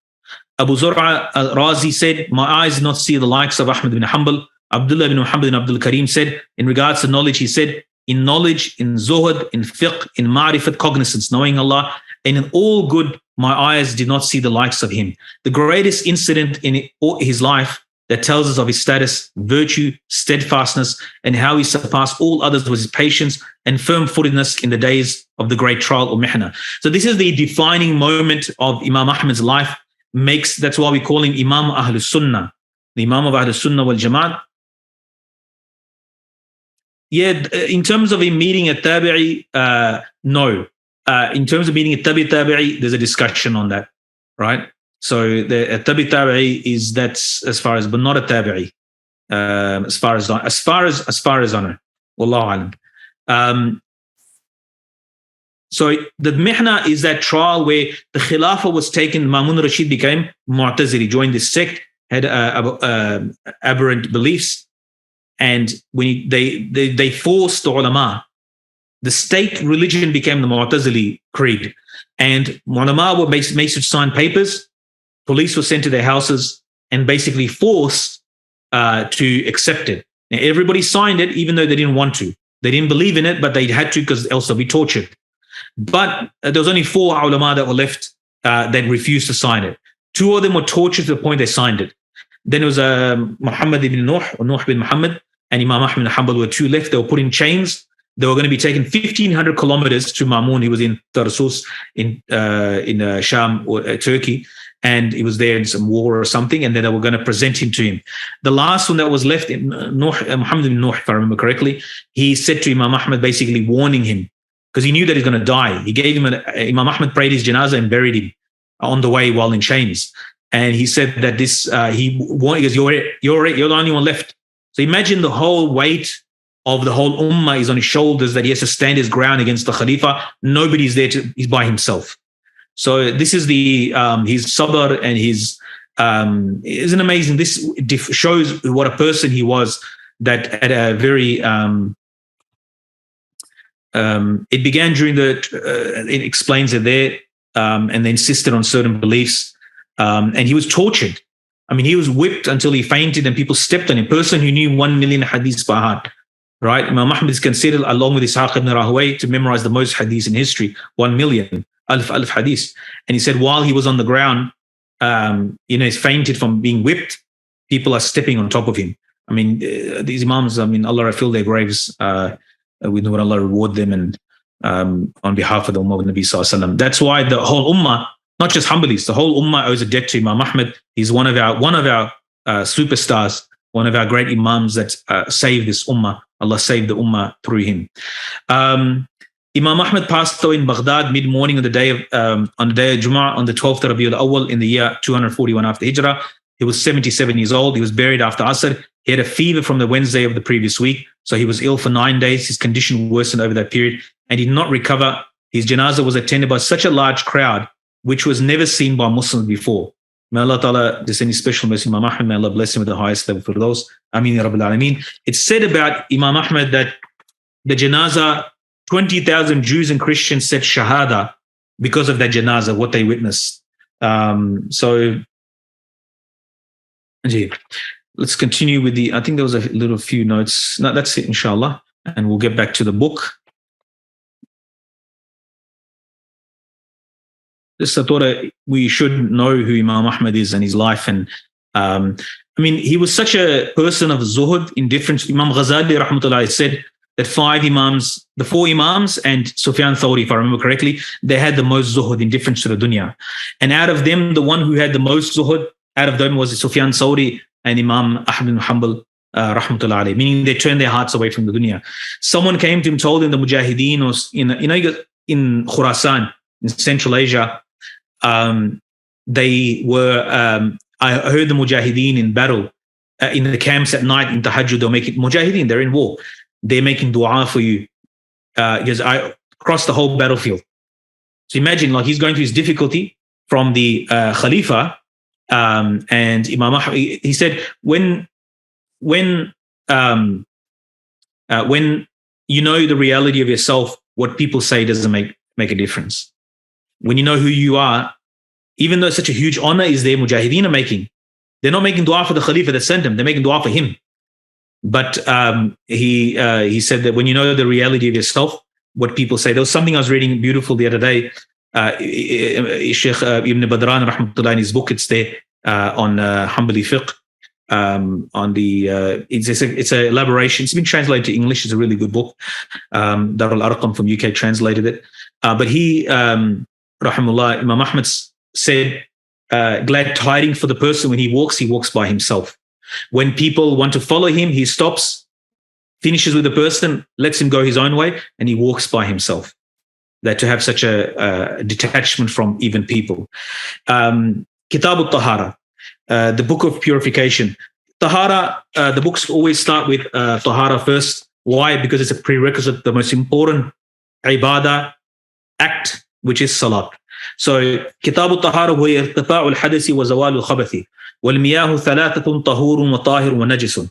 Abu Zur'a al-Razi said, my eyes did not see the likes of Ahmad bin Hanbal. Abdullah bin Muhammad bin Abdul Karim said, in regards to knowledge, he said, in knowledge, in zuhud, in fiqh, in ma'rifat, cognizance, knowing Allah, and in all good, my eyes did not see the likes of him. The greatest incident in his life that tells us of his status, virtue, steadfastness, and how he surpassed all others was his patience and firm-footedness in the days of the great trial or mihna. So this is the defining moment of Imam Ahmad's life. That's why we call him Imam Ahlus Sunnah, the Imam of Ahlus Sunnah wal Jamaat. Yeah, in terms of him meeting a tabi'i, no. In terms of meeting a tabi'i, there's a discussion on that, right? So the tabi'i that's as far as, but not a tabi'i, as far as I know. Wallahu alam. So the mihna is that trial where the khilafah was taken. Ma'mun Rashid became Mu'tazili, joined this sect, had aberrant beliefs. And when they forced the ulama, the state religion became the Mu'tazili creed. And ulama were made to sign papers, police were sent to their houses and basically forced to accept it. Now, everybody signed it even though they didn't want to. They didn't believe in it, but they had to because else they'll be tortured. But there was only 4 ulama that were left that refused to sign it. 2 of them were tortured to the point they signed it. Then it was Muhammad ibn Nuh, or Nuh bin Muhammad, and Imam Ahmad bin Hanbal were 2 left. They were put in chains. They were going to be taken 1,500 kilometers to Ma'mun. He was in Tarsus in Sham or Turkey, and he was there in some war or something, and then they were going to present him to him. The last one that was left, Muhammad bin Nuh, if I remember correctly, he said to Imam Ahmad, basically warning him, because he knew that he's going to die. He gave him Imam Ahmad prayed his janazah and buried him on the way while in chains. And he said that he goes, you're the only one left. So imagine the whole weight of the whole ummah is on his shoulders, that he has to stand his ground against the Khalifa. Nobody's there he's by himself. So this is his sabr and his, isn't amazing. This shows what a person he was, that at a very, it began during it explains it there, and they insisted on certain beliefs. And he was tortured. I mean, he was whipped until he fainted and people stepped on him. A person who knew 1 million hadiths by heart, right? Imam Ahmad is considered, along with Ishaq ibn Rahawayh, to memorize the most hadiths in history, 1 million, alf hadiths. And he said while he was on the ground, he's fainted from being whipped. People are stepping on top of him. I mean, these Imams, Allah fill their graves. We know what Allah reward them, and on behalf of the Ummah of Nabi Sallallahu Alaihi Wasallam. That's why the whole Ummah, not just Hanbalis, the whole Ummah owes a debt to Imam Ahmad. He's one of our superstars, one of our great Imams that saved this ummah. Allah saved the ummah through him. Imam Ahmad passed away in Baghdad mid-morning on the day of Jum'ah on the 12th of Rabiul Awwal in the year 241 after Hijrah. He was 77 years old. He was buried after Asr. He had a fever from the Wednesday of the previous week. So he was ill for 9 days. His condition worsened over that period and he did not recover. His janazah was attended by such a large crowd, which was never seen by Muslims before. May Allah Ta'ala descend His special mercy, Imam Ahmad. May Allah bless him with the highest level for those. Ameen Ya Rabbil Alameen. It's said about Imam Ahmad that the janazah, 20,000 Jews and Christians said Shahada because of that janazah, what they witnessed. So, let's continue with I think there was a little few notes. No, that's it, inshallah. And we'll get back to the book. Just I thought we should know who Imam Ahmad is and his life. And he was such a person of zuhud, indifference. Imam Ghazali rahmatullah said that the four Imams and Sufyan Thawri, if I remember correctly, they had the most zuhud, indifference to the dunya. And out of them, the one who had the most zuhud out of them was Sufyan Thawri and Imam Ahmad bin Hanbal rahmatullah alayhi, meaning they turned their hearts away from the dunya. Someone came to him, told him the Mujahideen was in Khurasan, in Central Asia, they were, I heard the Mujahideen in battle, in the camps at night, in Tahajjud, they'll make it, Mujahideen, they're in war. They're making dua for you. Because I crossed the whole battlefield. So imagine, like, he's going through his difficulty from the Khalifa, and Imam Ahmad, he said, when you know the reality of yourself, what people say doesn't make a difference. When you know who you are, even though such a huge honor is there, Mujahideen are making, they're not making dua for the Khalifa that sent them, they're making dua for him. But he said that when you know the reality of yourself, what people say. There was something I was reading beautiful the other day. Shaykh Ibn Badran rahmatullah, in his book, it's there on Hanbali fiqh. It's a elaboration. It's been translated to English. It's a really good book. Darul Arqam from UK translated it. But he, rahimahullah, Imam Ahmad said, glad tidings for the person when he walks by himself. When people want to follow him, he stops, finishes with the person, lets him go his own way, and he walks by himself. That to have such a detachment from even people. Kitab al-Tahara, the book of purification. Tahara, the books always start with Tahara first. Why? Because it's a prerequisite, the most important ibadah act, which is salat. So, Kitab al-Tahara huwa irtifa'u al-hadasi wa zawal al-khabathi. والمياه ثلاثة طهور وطاهر ونجس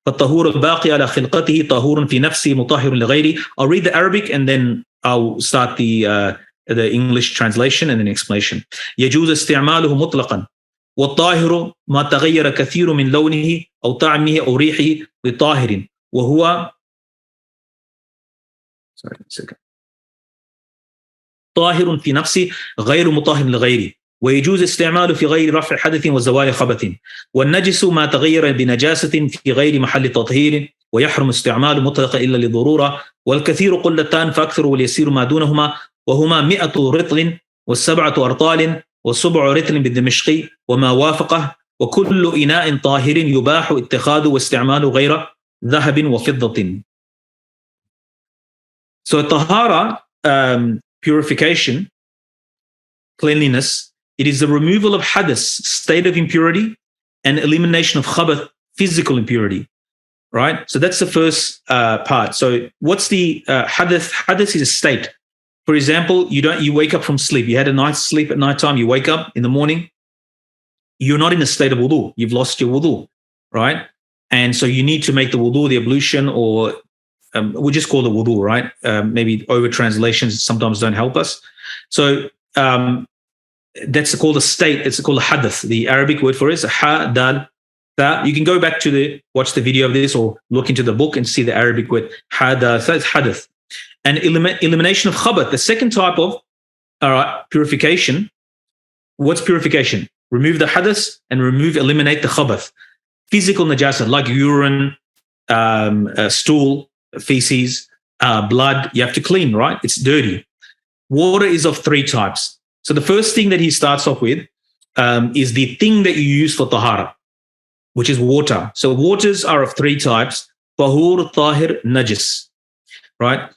فالطهور الباقي على خلقته طهور في نفسه مطهر لغيره. I'll read the Arabic and then I'll start the English translation and then explanation. يجوز استعماله مطلقا والطاهر ما تغير كثير من لونه أو طعمه أو ريحه لطاهر وهو طاهر في نفسه غير مطهر لغيره. ويجوز استعماله في غير رفع حدث وزوال خبث والنجس ما تغير بنجاسة في غير محل تطهير ويحرم استعماله مطلقا إلا لضرورة والكثير قلتان فأكثر واليسير ما دونهما وهما 100 رطل و7 أرطال و7 رطل بالدمشقي وما وافقه وكل إناء طاهر يباح اتخاذه واستعماله غير ذهب وفضة. So tahara, purification, cleanliness, it is the removal of hadath, state of impurity, and elimination of khabath, physical impurity, right? So that's the first part. So what's the hadath? Hadath is a state. For example, you wake up from sleep. You had a night's sleep at nighttime. You wake up in the morning. You're not in a state of wudu. You've lost your wudu, right? And so you need to make the wudu, the ablution, or we just call it wudu, right? Maybe over translations sometimes don't help us. So that's called a state. It's called a hadath. The Arabic word for it is ha, dal, ta. You can go back to watch the video of this or look into the book and see the Arabic word ha, dal, ta. It's hadath. And elimination of khabath. The second type of purification. What's purification? Remove the hadath and eliminate the khabath. Physical najasa, like urine, stool, feces, blood. You have to clean, right? It's dirty. Water is of 3 types. So the first thing that he starts off with is the thing that you use for tahara. which is water. So waters are of three types: tahur, tahir, najis. Right?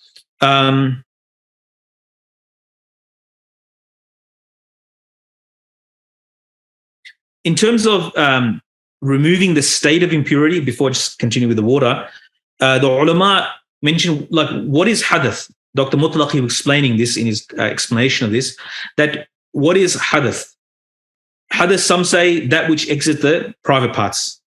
In terms of removing the state of impurity, before I just continue with the water, the ulama mentioned, like, what is hadath? Dr. Mutlaq, he was explaining this in his explanation of this, that what is hadath? Hadath, some say that which exits the private parts.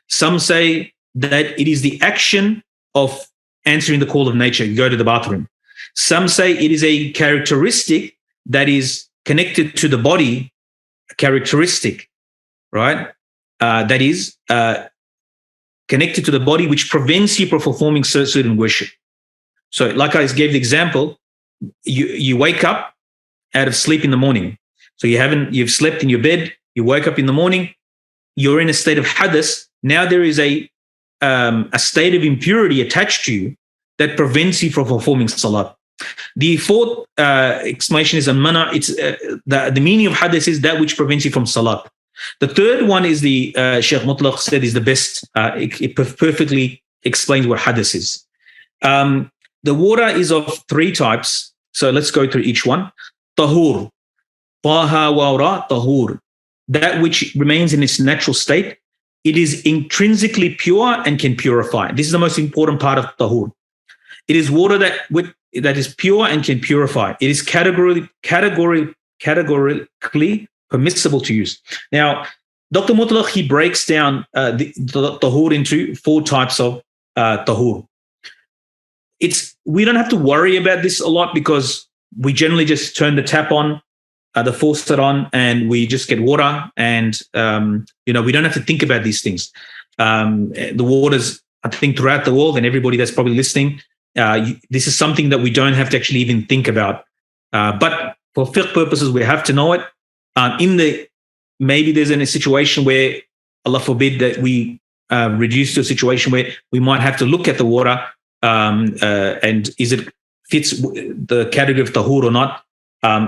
Some say that it is the action of answering the call of nature, you go to the bathroom. Some say it is a characteristic that is connected to the body, a characteristic, right? That is connected to the body, which prevents you from performing certain worship. So like I gave the example, you wake up out of sleep in the morning. So you've slept in your bed, you wake up in the morning, you're in a state of hadath. Now there is a state of impurity attached to you that prevents you from performing salat. The fourth explanation is al-mana. It's the meaning of hadath is that which prevents you from salat. The third one is the Shaykh Mutlaq said is the best. It perfectly explains what hadath is. The water is of three types. So let's go through each one. Tahur. Taha wa tahur. That which remains in its natural state. It is intrinsically pure and can purify. This is the most important part of tahur. It is water that is pure and can purify. It is categorically permissible to use. Now, Dr. Mutlaq, he breaks down the tahur into four types of tahur. We don't have to worry about this a lot because we generally just turn the tap on, the faucet on, and we just get water. And, we don't have to think about these things. The waters, I think, throughout the world, and everybody that's probably listening, this is something that we don't have to actually even think about. But for fiqh purposes, we have to know it. Maybe there's in a situation where, Allah forbid, that we reduce to a situation where we might have to look at the water and is it fits the category of tahur or not.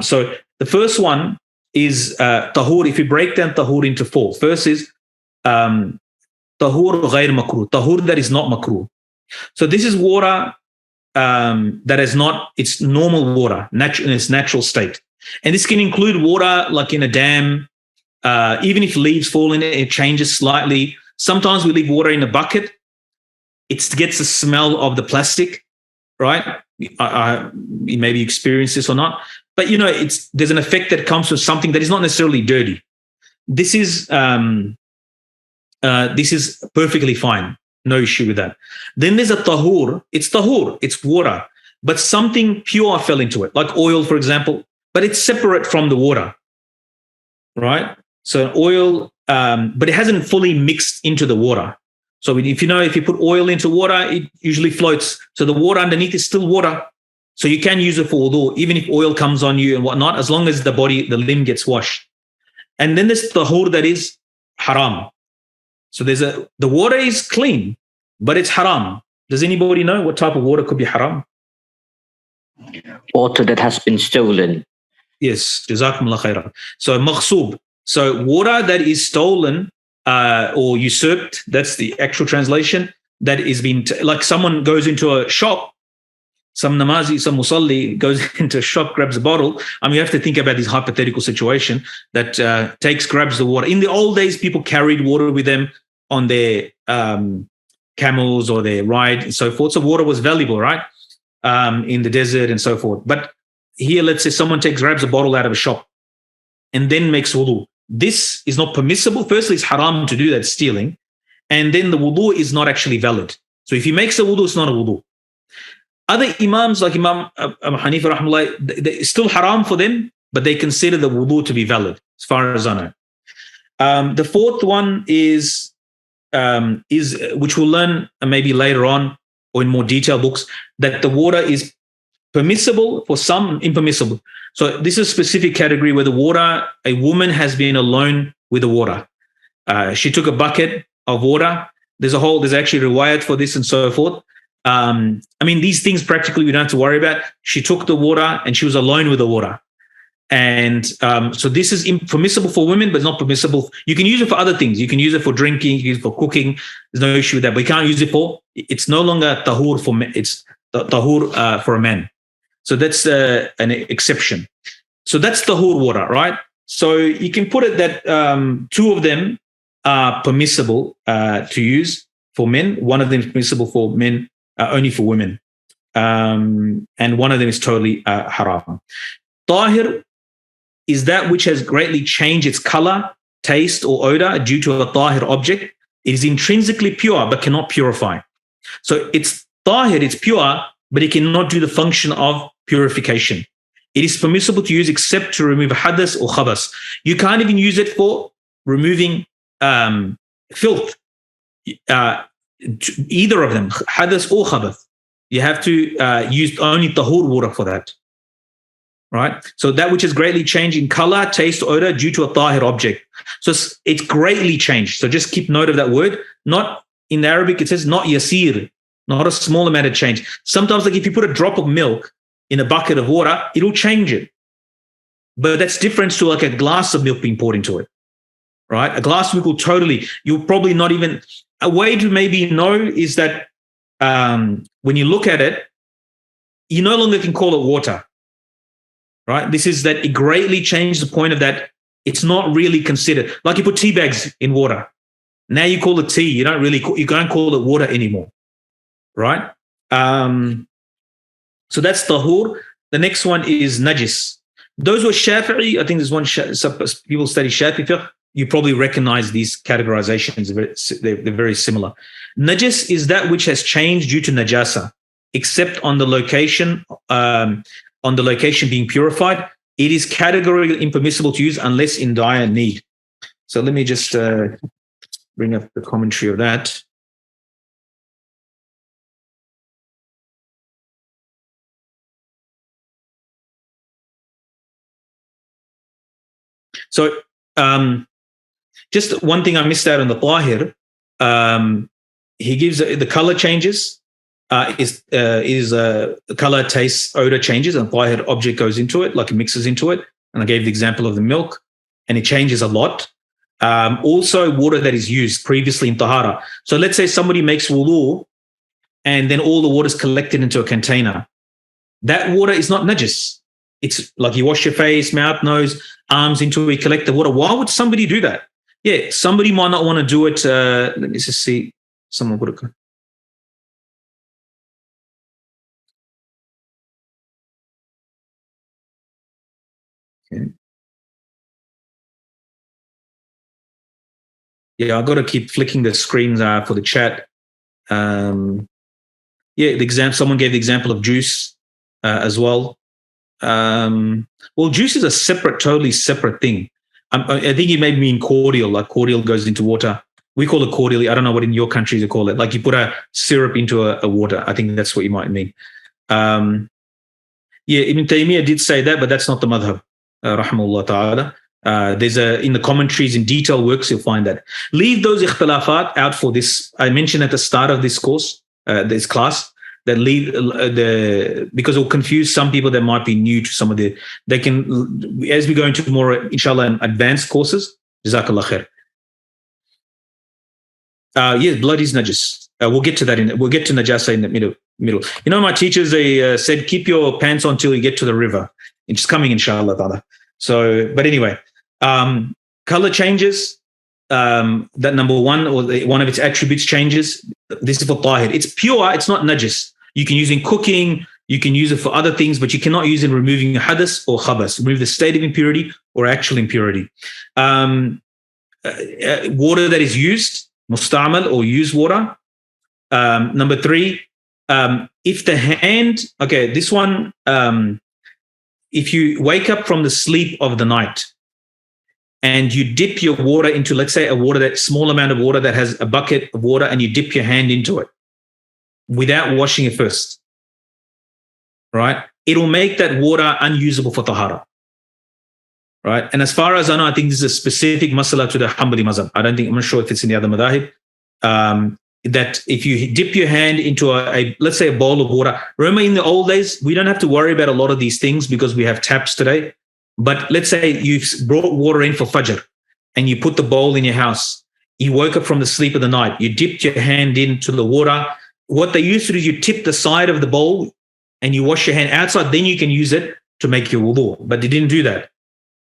So the first one is tahur. If you break down tahur into four, first is tahur ghair makruh, tahur that is not makruh. So this is water that is not its normal water, in its natural state. And this can include water like in a dam, even if leaves fall in it, it changes slightly. Sometimes we leave water in a bucket. It gets the smell of the plastic, right? You maybe experience this or not. But, there's an effect that comes from something that is not necessarily dirty. This is perfectly fine. No issue with that. Then there's a tahur. It's water. But something pure fell into it, like oil, for example. But it's separate from the water, right? So oil, but it hasn't fully mixed into the water. So if you put oil into water, it usually floats. So the water underneath is still water. So you can use it for wudu, even if oil comes on you and whatnot, as long as the limb gets washed. And then there's tahur that is haram. So the water is clean, but it's haram. Does anybody know what type of water could be haram? Water that has been stolen. Yes, jazakumullah khairan. So maghsoob. So water that is stolen or usurped, that's the actual translation, that is being, like someone goes into a shop, some namazi, some musalli goes into a shop, grabs a bottle. You have to think about this hypothetical situation that grabs the water. In the old days, people carried water with them on their camels or their ride and so forth. So water was valuable, right? In the desert and so forth. But here, let's say someone grabs a bottle out of a shop and then makes wudu. This is not permissible. Firstly, it's haram to do that, stealing. And then the wudu is not actually valid. So if he makes a wudu, it's not a wudu. Other imams like Imam Hanifa rahmatullah, it's still haram for them, but they consider the wudu to be valid, as far as I know. The fourth one is which we'll learn maybe later on or in more detailed books, that the water is permissible for some, impermissible. So this is a specific category where a woman has been alone with the water. She took a bucket of water. There's actually riwayat for this and so forth. These things practically we don't have to worry about. She took the water and she was alone with the water. And so this is permissible for women, but it's not permissible. You can use it for other things. You can use it for drinking, you can use it for cooking. There's no issue with that. But you can't use it for, it's no longer tahur for men. It's tahur for a man. So that's an exception. So that's tahur water, right? So you can put it that two of them are permissible to use for men. One of them is permissible for men, only for women. And one of them is totally haram. Tahir is that which has greatly changed its color, taste, or odor due to a tahir object. It is intrinsically pure but cannot purify. So it's tahir, it's pure, but it cannot do the function of purification. It is permissible to use except to remove hadas or khabas. You can't even use it for removing filth. Either of them, hadas or khabath. You have to use only tahur water for that. Right? So that which has greatly changed in color, taste, odor due to a tahir object. So it's greatly changed. So just keep note of that word. Not in Arabic, it says not yasir, not a small amount of change. Sometimes, like if you put a drop of milk in a bucket of water, it'll change it. But that's different to like a glass of milk being poured into it. Right? A glass of milk will totally, you'll probably not even, a way to maybe know is that when you look at it, you no longer can call it water. Right? This is that it greatly changed the point of that it's not really considered. Like you put tea bags in water. Now you call it tea. You don't call it water anymore. Right? So that's tahur. The next one is najis. Those who are Shafi'i, I think there's one, people study Shafi'i fiqh, you probably recognize these categorizations. They're very similar. Najis is that which has changed due to najasa, except on the location being purified. It is categorically impermissible to use unless in dire need. So let me just bring up the commentary of that. So just one thing I missed out on the tahir. He gives the color changes. Color, taste, odor changes, and tahir object goes into it, like it mixes into it. And I gave the example of the milk, and it changes a lot. Also, water that is used previously in tahara. So let's say somebody makes wudu, and then all the water is collected into a container. That water is not najis. It's like you wash your face, mouth, nose, arms into it, collect the water. Why would somebody do that? Yeah, somebody might not want to do it. Let me just see. Someone would have. Okay. Yeah, I've got to keep flicking the screens for the chat. Someone gave the example of juice as well. Well, juice is a totally separate thing. I think you may mean cordial, like cordial goes into water. We call it cordial. I don't know what in your countries you call it. Like you put a syrup into a water. I think that's what you might mean. Ibn Taymiyyah did say that, but that's not the madhab. Rahimahullah ta'ala. There's in the commentaries in detail works, you'll find that. Leave those ikhtilafat out for this. I mentioned at the start of this course, this class, that because it will confuse some people that might be new to some of they can, as we go into more, inshallah, advanced courses, jazakallah khair. Yes, blood is najis. We'll get to that we'll get to najasa in the middle. You know, my teachers, they said, keep your pants on till you get to the river. It's coming, inshallah ta'ala. So, but anyway, color changes, that number one, or one of its attributes changes. This is for tahir. It's pure, it's not najis. You can use it in cooking, you can use it for other things, but you cannot use it in removing hadas or khabas, remove the state of impurity or actual impurity. Water that is used, mustamal or used water. Number three, if the hand, okay, this one, if you wake up from the sleep of the night and you dip your water into, let's say, small amount of water that has a bucket of water, and you dip your hand into it without washing it first, right? It'll make that water unusable for tahara, right? And as far as I know, I think this is a specific masala to the Hanbali mazhab. I'm not sure if it's in the other madhahib. That if you dip your hand into let's say a bowl of water, remember in the old days, we don't have to worry about a lot of these things because we have taps today. But let's say you've brought water in for Fajr and you put the bowl in your house. You woke up from the sleep of the night. You dipped your hand into the water. What they used to do is you tip the side of the bowl and you wash your hand outside. Then you can use it to make your wudu. But they didn't do that.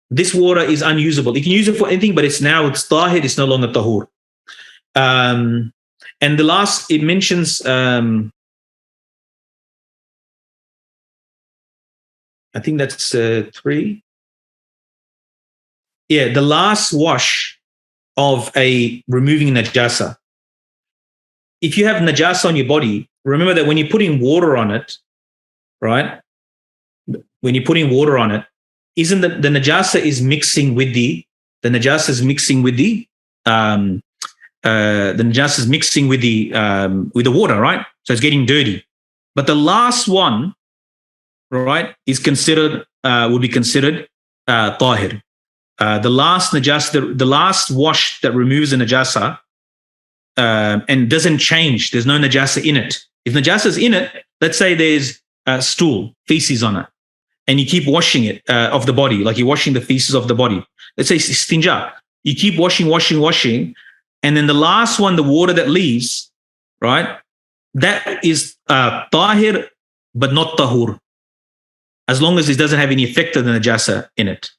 This water is unusable. You can use it for anything, but it's tahir. It's no longer tahur. And the last, it mentions, I think that's 3. Yeah, the last wash of removing najasa. If you have najasa on your body, remember that when you're putting water on it, right? When you're putting water on it, isn't the najasa is mixing with the najasa is mixing with the najasa is mixing with the water, right? So it's getting dirty. But the last one, right, is considered would be considered tahir. The last najasa, the last wash that removes the najasa and doesn't change. There's no najasa in it. If najasa is in it, let's say there's stool, feces on it, and you keep washing it of the body, like you're washing the feces of the body. Let's say Istinja. You keep washing, and then the last one, the water that leaves, right, that is tahir, but not tahur, as long as it doesn't have any effect of the najasa in it.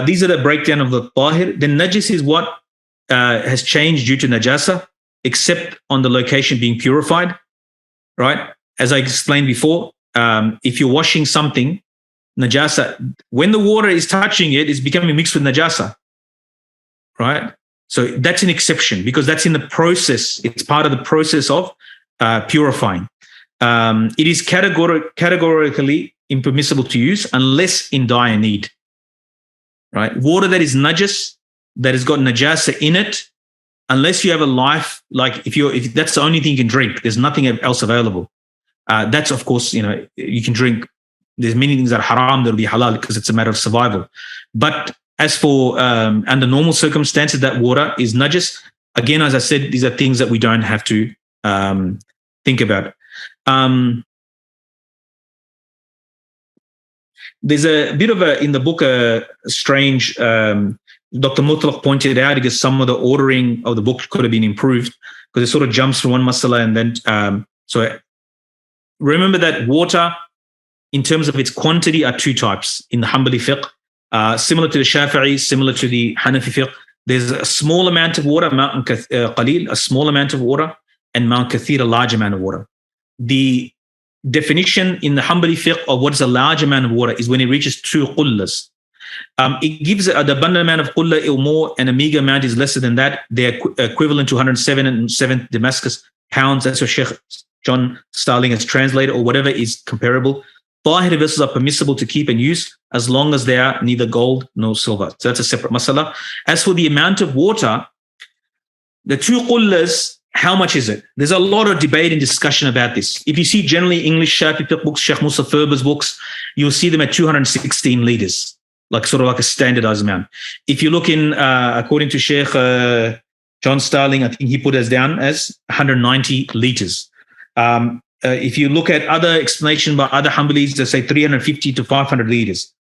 These are the breakdown of the tahir. Then najis is what has changed due to najasa, except on the location being purified, right? As I explained before, if you're washing something, najasa, when the water is touching it, it's becoming mixed with najasa, right? So that's an exception because that's in the process. It's part of the process of purifying. It is categorically impermissible to use unless in dire need, right? Water that is najis, that has got najasa in it, unless you have a life, like if that's the only thing you can drink, there's nothing else available. That's, of course, you can drink. There's many things that are haram that will be halal because it's a matter of survival. But as for under normal circumstances, that water is najis. Again, as I said, these are things that we don't have to think about. There's a bit of in the book, a strange, Dr. Mutlaq pointed out, because some of the ordering of the book could have been improved because it sort of jumps from one masala and then, so remember that water, in terms of its quantity, are 2 types in the Hanbali fiqh, similar to the Shafi'i, similar to the Hanafi fiqh. There's a small amount of water, Mount Qalil, a small amount of water, and Mount Kathir, a large amount of water. The definition in the Hanbali fiqh of what is a large amount of water is when it reaches 2 qullas. It gives the abundant amount of qulla or more, and a meager amount is lesser than that. They're equivalent to 107 Damascus pounds. That's what Shaykh John Starling has translated, or whatever is comparable. Tahir vessels are permissible to keep and use as long as they are neither gold nor silver. So that's a separate masala. As for the amount of water, the 2 qullas, how much is it? There's a lot of debate and discussion about this. If you see generally English Shafi fiqh books, Sheikh Musa Ferber's books, you'll see them at 216 liters, like sort of like a standardized amount. If you look in, according to Sheikh John Starling, I think he put us down as 190 liters. If you look at other explanation by other Hanbalis, they say 350 to 500 liters.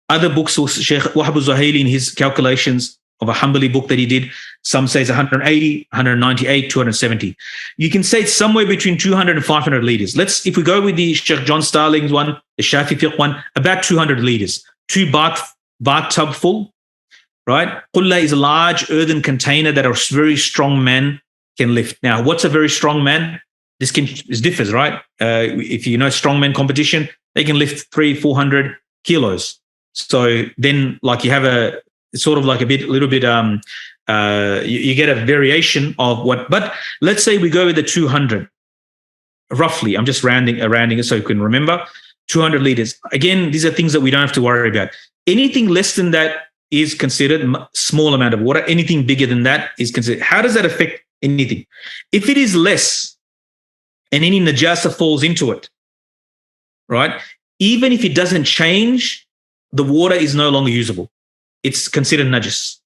Other books, Sheikh Wahab al-Zuhaili in his calculations of a Hanbali book that he did, some say it's 180, 198, 270. You can say it's somewhere between 200 and 500 liters. If we go with the Sheikh John Starling's one, the Shafi fiqh one, about 200 liters, 2 bath tub full, right? Qulla is a large earthen container that a very strong man can lift. Now, what's a very strong man? This differs, right? If you know strongman competition, they can lift 300-400 kilos. So then, like, you have a sort of like a little bit. You get a variation of what. But let's say we go with the 200, roughly. I'm just rounding it so you can remember. 200 liters. Again, these are things that we don't have to worry about. Anything less than that is considered small amount of water. Anything bigger than that is considered. How does that affect anything? If it is less, and any najasa falls into it, right? Even if it doesn't change, the water is no longer usable. It's considered najis,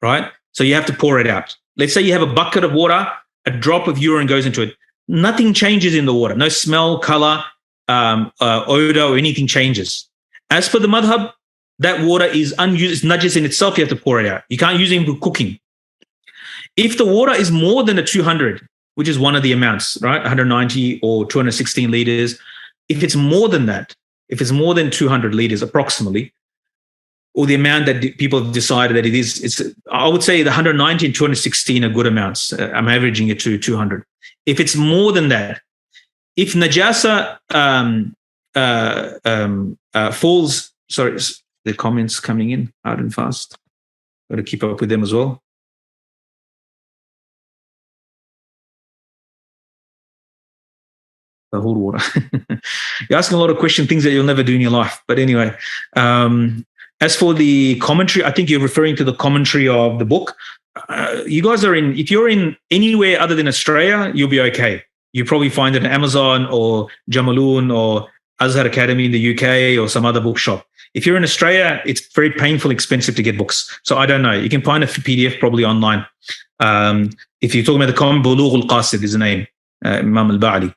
right? So you have to pour it out. Let's say you have a bucket of water, a drop of urine goes into it. Nothing changes in the water. No smell, color, odor, or anything changes. As per the madhab, that water is unused, it's najis in itself, you have to pour it out. You can't use it for cooking. If the water is more than a 200, which is one of the amounts, right? 190 or 216 liters. If it's more than that, if it's more than 200 liters approximately, or the amount that people have decided that it is, I would say the 190 and 216 are good amounts. I'm averaging it to 200. If it's more than that, if najasa falls, sorry, the comments coming in hard and fast. Got to keep up with them as well. The whole water. You're asking a lot of questions, things that you'll never do in your life. But anyway, as for the commentary, I think you're referring to the commentary of the book. You guys are in, if you're in anywhere other than Australia, you'll be okay. You probably find it on Amazon or Jamaloon or Azhar Academy in the UK or some other bookshop. If you're in Australia, it's very painful, expensive to get books. So I don't know. You can find a PDF probably online. If you're talking about the comment, Bulooghul Qasid is the name, Imam al-Ba'ali.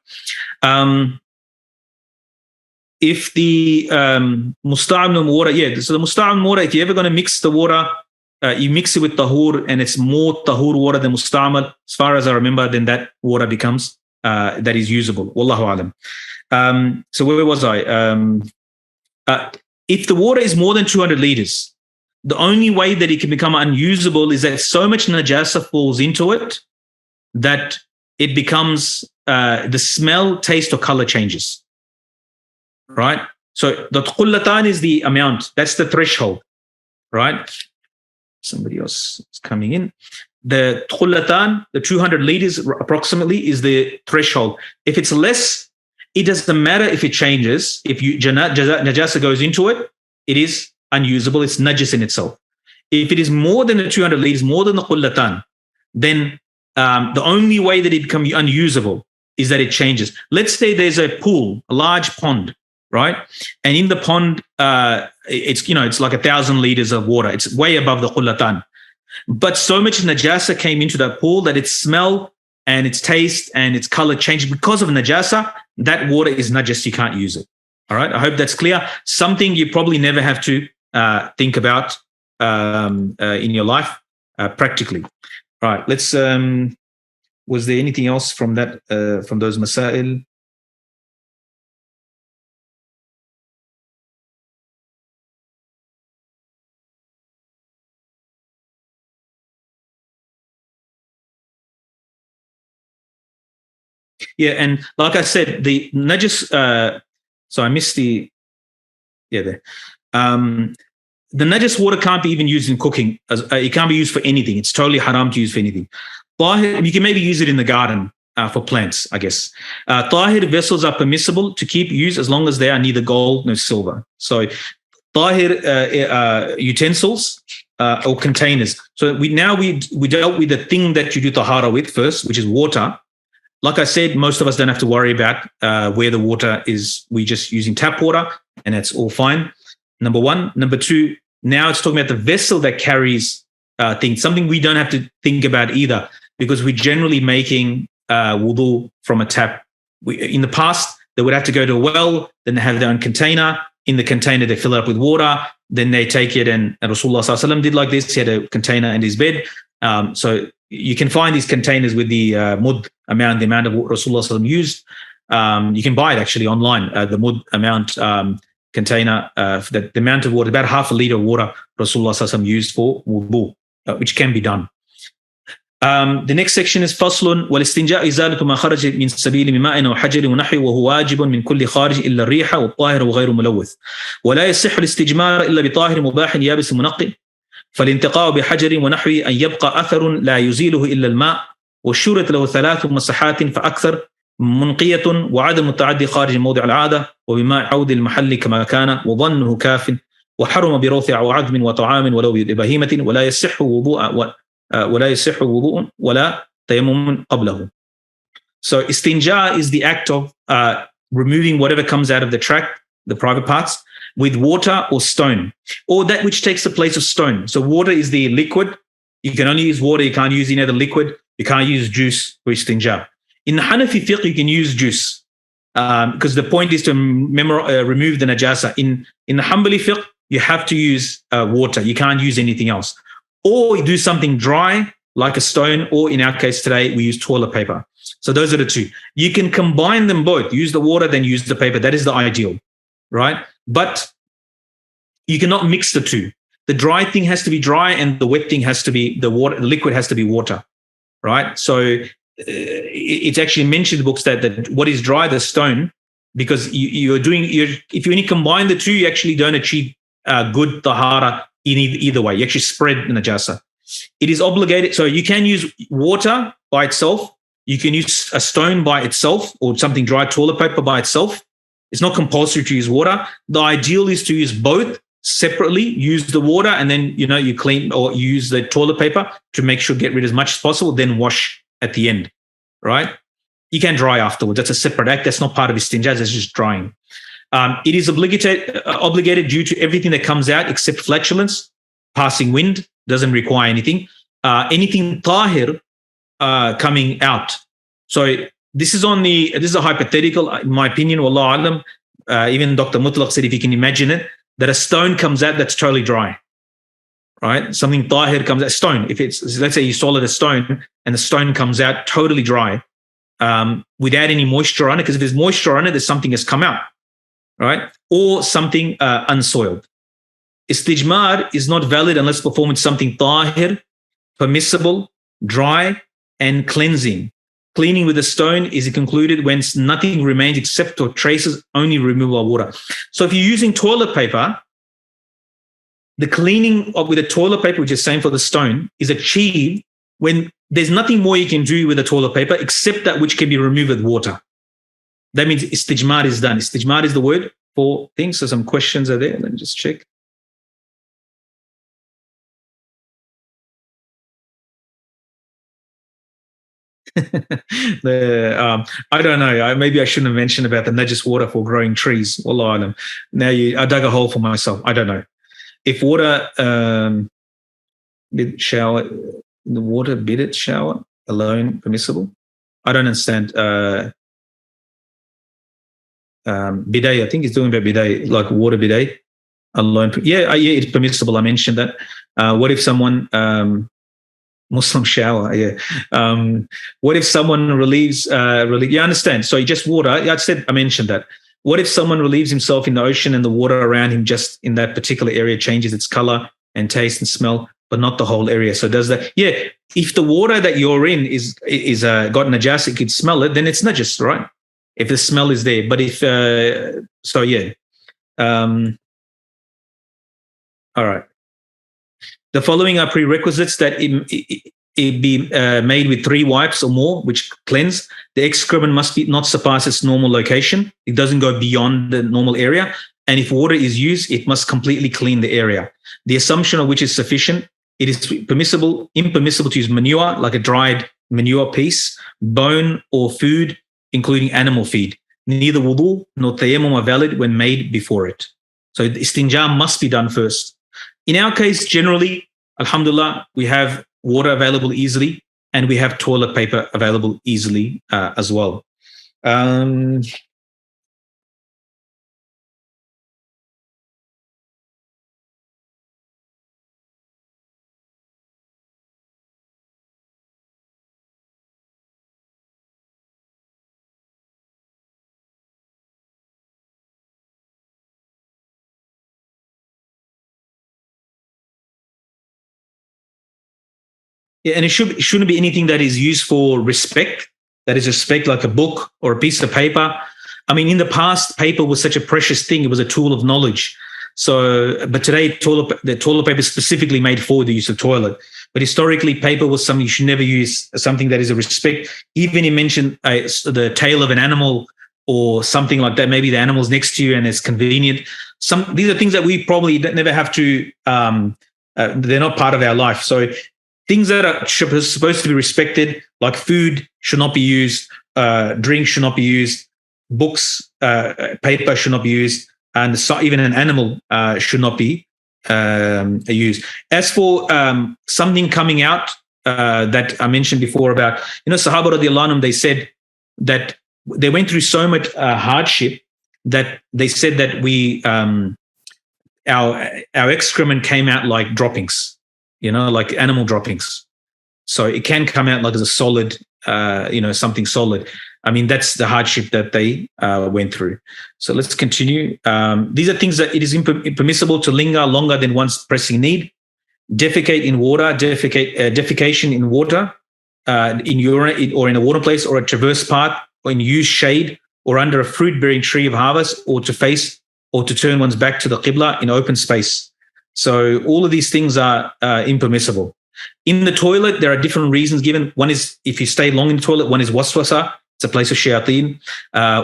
If the musta'am water, so the musta'am water, if you're ever going to mix the water, you mix it with tahur and it's more tahur water than musta'mal, as far as I remember, then that water becomes, that is usable. Wallahu alam. So where was I? If the water is more than 200 liters, the only way that it can become unusable is that so much najasa falls into it that it becomes, the smell, taste, or color changes. Right? So the qullatan is the amount, that's the threshold. Right? Somebody else is coming in. The qullatan, the 200 liters approximately, is the threshold. If it's less, it doesn't matter if it changes. If najasa goes into it, it is unusable. It's najis in itself. If it is more than the 200 liters, more than the qullatan, then the only way that it becomes unusable is that it changes. Let's say there's a pool, a large pond, right? And in the pond, it's like 1,000 liters of water. It's way above the qullatan. But so much najasa came into that pool that its smell and its taste and its color changed because of najasa. That water is najis, you can't use it. All right, I hope that's clear. Something you probably never have to think about in your life practically. All right, let's, was there anything else from that, from those masail? Yeah, and like I said, the najis, so I missed the, there. The najis water can't be even used in cooking. It can't be used for anything. It's totally haram to use for anything. Tahir, you can maybe use it in the garden for plants, I guess. Tahir vessels are permissible to keep used as long as they are neither gold nor silver. So tahir utensils or containers. So we dealt with the thing that you do tahara with first, which is water. Like I said, most of us don't have to worry about where the water is. We're just using tap water and that's all fine. Number one. Number two, now it's talking about the vessel that carries things, something we don't have to think about either because we're generally making wudu from a tap. In the past, they would have to go to a well, then they have their own container. In the container, they fill it up with water, then they take it, and Rasulullah ﷺ did like this. He had a container in his bed. So you can find these containers with the mud amount, the amount of what Rasulullah ﷺ used. You can buy it actually online, the mud amount container, the amount of water, about half a liter of water Rasulullah ﷺ used for wudu, which can be done. The next section is فصل والاستنجاء إزالة ما خرج من سبيل من ماء أو حجر ونحوه وهو واجب من كل خارج إلا الريح والطاهر وغير ملوث ولا يصح الاستجمار إلا بطاهر مباح يابس منقي فالانتقاء بحجر ونحوه أن يبقى أثر لا يزيله إلا الماء والشورة له 3 مسحات فأكثر منقية وعدم التعدي خارج موضع العادة وبماء عود المحل كما كان وظنه كاف وحرم بروث أو عظم وطعام ولو ببهيمة ولا يصح وضوء ولا تيمم قبله. So istinja is the act of removing whatever comes out of the tract, the private parts, with water or stone, or that which takes the place of stone. So water is the liquid. You can only use water. You can't use any other liquid. You can't use juice for istinja. In the Hanafi fiqh, you can use juice. because the point is to remove the najasa. In the Hanbali fiqh, you have to use water. You can't use anything else. Or you do something dry, like a stone, or in our case today, we use toilet paper. So those are the two. You can combine them both. Use the water, then use the paper. That is the ideal, right? But you cannot mix the two. The dry thing has to be dry, and the wet thing has to be the water. The liquid has to be water, right? So it's actually mentioned in the books that what is dry, the stone, because if you only combine the two, you actually don't achieve good tahara in either way. You actually spread the najasa. It is obligated. So you can use water by itself. You can use a stone by itself, or something dry, toilet paper by itself. It's not compulsory to use water. The ideal is to use both separately. Use the water, and then you clean, or use the toilet paper to make sure get rid as much as possible. Then wash at the end, right? You can dry afterwards. That's a separate act. That's not part of Istinja. That's just drying. It is obligated due to everything that comes out except flatulence. Passing wind doesn't require anything. Anything tahir coming out. So this is a hypothetical, in my opinion. Wallahu alam. Even Dr. Mutlaq said, if you can imagine it, that a stone comes out that's totally dry, right? Something tahir comes out, stone. If it's, let's say you swallowed a stone and the stone comes out totally dry, without any moisture on it, because if there's moisture on it, there's something has come out, right? Or something unsoiled. Istijmar is not valid unless performed with something tahir, permissible, dry, and cleansing. Cleaning with a stone is concluded when nothing remains except or traces, only removal of water. So if you're using toilet paper, the cleaning with the toilet paper, which is same for the stone, is achieved when there's nothing more you can do with the toilet paper except that which can be removed with water. That means istijmar is done. Istijmar is the word for things. So some questions are there. Let me just check. I don't know. Maybe I shouldn't have mentioned about the najis water for growing trees. Wallahu alam. Now I dug a hole for myself. I don't know. If water shower, the water bidet shower alone permissible? I don't understand. Bidet, I think he's talking about bidet, like water bidet alone. Yeah, it's permissible. I mentioned that. What if someone Muslim shower? Yeah. What if someone relieves? You understand? So just water. I mentioned that. What if someone relieves himself in the ocean and the water around him just in that particular area changes its color and taste and smell, but not the whole area? So does that? Yeah. If the water that you're in is got najas, you could smell it, then it's najis, right? If the smell is there. But if all right. The following are prerequisites that it be made with 3 wipes or more, which cleanse. The excrement must be not surpass its normal location. It doesn't go beyond the normal area. And if water is used, it must completely clean the area. The assumption of which is sufficient. It is impermissible to use manure, like a dried manure piece, bone or food, including animal feed. Neither wudu nor tayammum are valid when made before it. So the istinja must be done first. In our case, generally, alhamdulillah, we have water available easily, and we have toilet paper available easily as well. Yeah, and it shouldn't be anything that is used for respect. That is respect, like a book or a piece of paper. I mean, in the past, paper was such a precious thing. It was a tool of knowledge. So, but today, the toilet paper is specifically made for the use of toilet. But historically, paper was something you should never use, something that is a respect. Even you mentioned the tail of an animal or something like that. Maybe the animal's next to you and it's convenient. These are things that we probably never have to, they're not part of our life. So things that are supposed to be respected, like food, should not be used. Drink should not be used. Books, paper should not be used, and even an animal should not be used. As for something coming out that I mentioned before about, Sahaba radiallahu anhum, they said that they went through so much hardship that they said that our excrement came out like droppings, like animal droppings. So it can come out like as a solid, something solid. I mean, that's the hardship that they went through. So let's continue. These are things that it is impermissible to linger longer than one's pressing need. Defecate in water, defecation in water, in urine or in a water place or a traverse path or in used shade or under a fruit-bearing tree of harvest or to face or to turn one's back to the Qibla in open space. So all of these things are impermissible. In the toilet, there are different reasons given. One is if you stay long in the toilet. One is waswasa. It's a place of shayateen.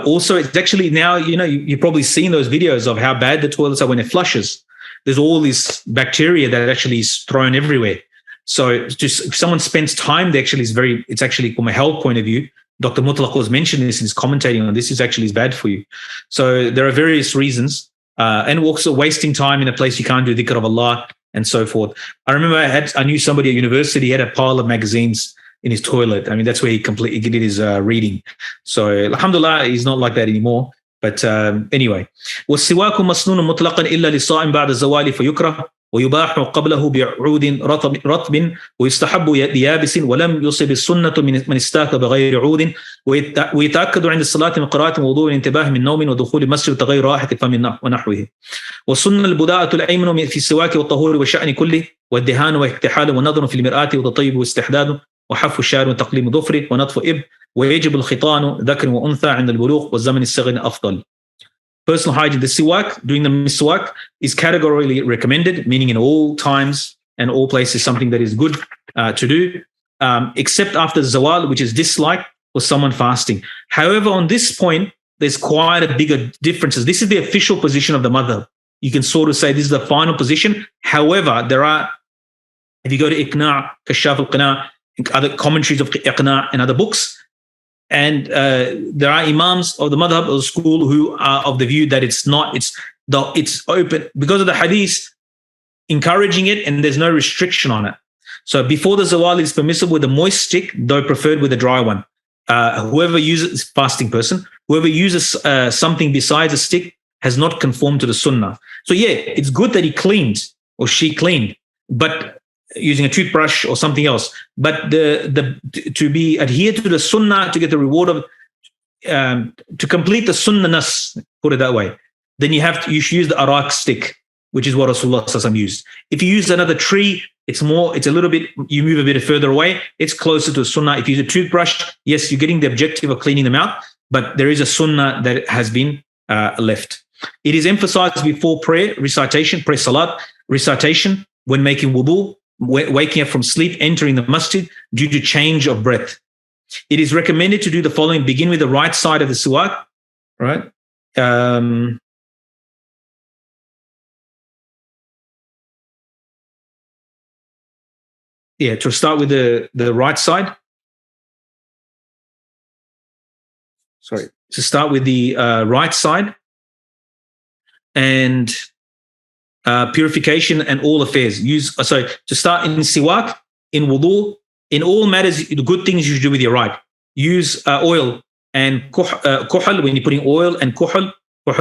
Also, it's actually now, you've probably seen those videos of how bad the toilets are when it flushes. There's all this bacteria that actually is thrown everywhere. So just if someone spends time, it's actually from a health point of view. Dr. Mutlaq was mentioning this and is commentating on this, is actually bad for you. So there are various reasons. And also wasting time in a place you can't do dhikr of Allah and so forth. I remember I knew somebody at university, he had a pile of magazines in his toilet. I mean, that's where he did his reading. So alhamdulillah, he's not like that anymore. But anyway, وَالسِّوَاكُ مَسْنُونٌ مُطْلَقًا إِلَّا لِصَائِمٍ بَعْدَ الزَّوَالِ فَيُكْرَهُ ويباح قبله بعود رطب ويستحب بيابس ولم يصب السنة من استاك بغير عود ويتأكد عند الصلاة من قراءة ووضوء الانتباه من نوم ودخول المسجد وتغير رائحة الفم ونحوه. والسنة البداءة الأيمن في السواك والطهور والشأن كله والدهان واكتحال ونظر في المرآة وتطيب واستحداد وحف الشعر وتقليم ظفر ونطف إب ويجب الختان ذكر وأنثى عند البلوغ والزمن الصغير أفضل. Personal hygiene, the siwak, doing the miswak, is categorically recommended, meaning in all times and all places, something that is good to do, except after zawal, which is disliked for someone fasting. However, on this point, there's quite a bigger differences. This is the official position of the madhab. You can sort of say this is the final position. However, there are, if you go to Iqna', Kashaf al-Qina', other commentaries of Iqna' and other books, and there are imams of the madhab of the school who are of the view that it's open because of the hadith encouraging it, and there's no restriction on it. So before the zawal is permissible with a moist stick, though preferred with a dry one. Whoever uses, fasting person, whoever uses something besides a stick has not conformed to the sunnah. So yeah, it's good that he cleaned or she cleaned, but using a toothbrush or something else, but to be adhered to the sunnah to get the reward of to complete the sunnah-ness, put it that way, then you should use the arak stick, which is what Rasulullah sallallahu alaihi wasallam used. If you use another tree, it's a little bit, you move a bit further away, it's closer to the sunnah. If you use a toothbrush, yes, you're getting the objective of cleaning them out, but there is a sunnah that has been left. It is emphasized before prayer salat, recitation, when making wudu, waking up from sleep, entering the masjid due to change of breath. It is recommended to do the following. Begin with the right side of the siwak, right? To start with the right side. Sorry, to start with the right side and purification and all affairs. To start in siwak, in wudu, in all matters, the good things you should do with your right. Use oil and kuhl when you're putting oil, and kuhl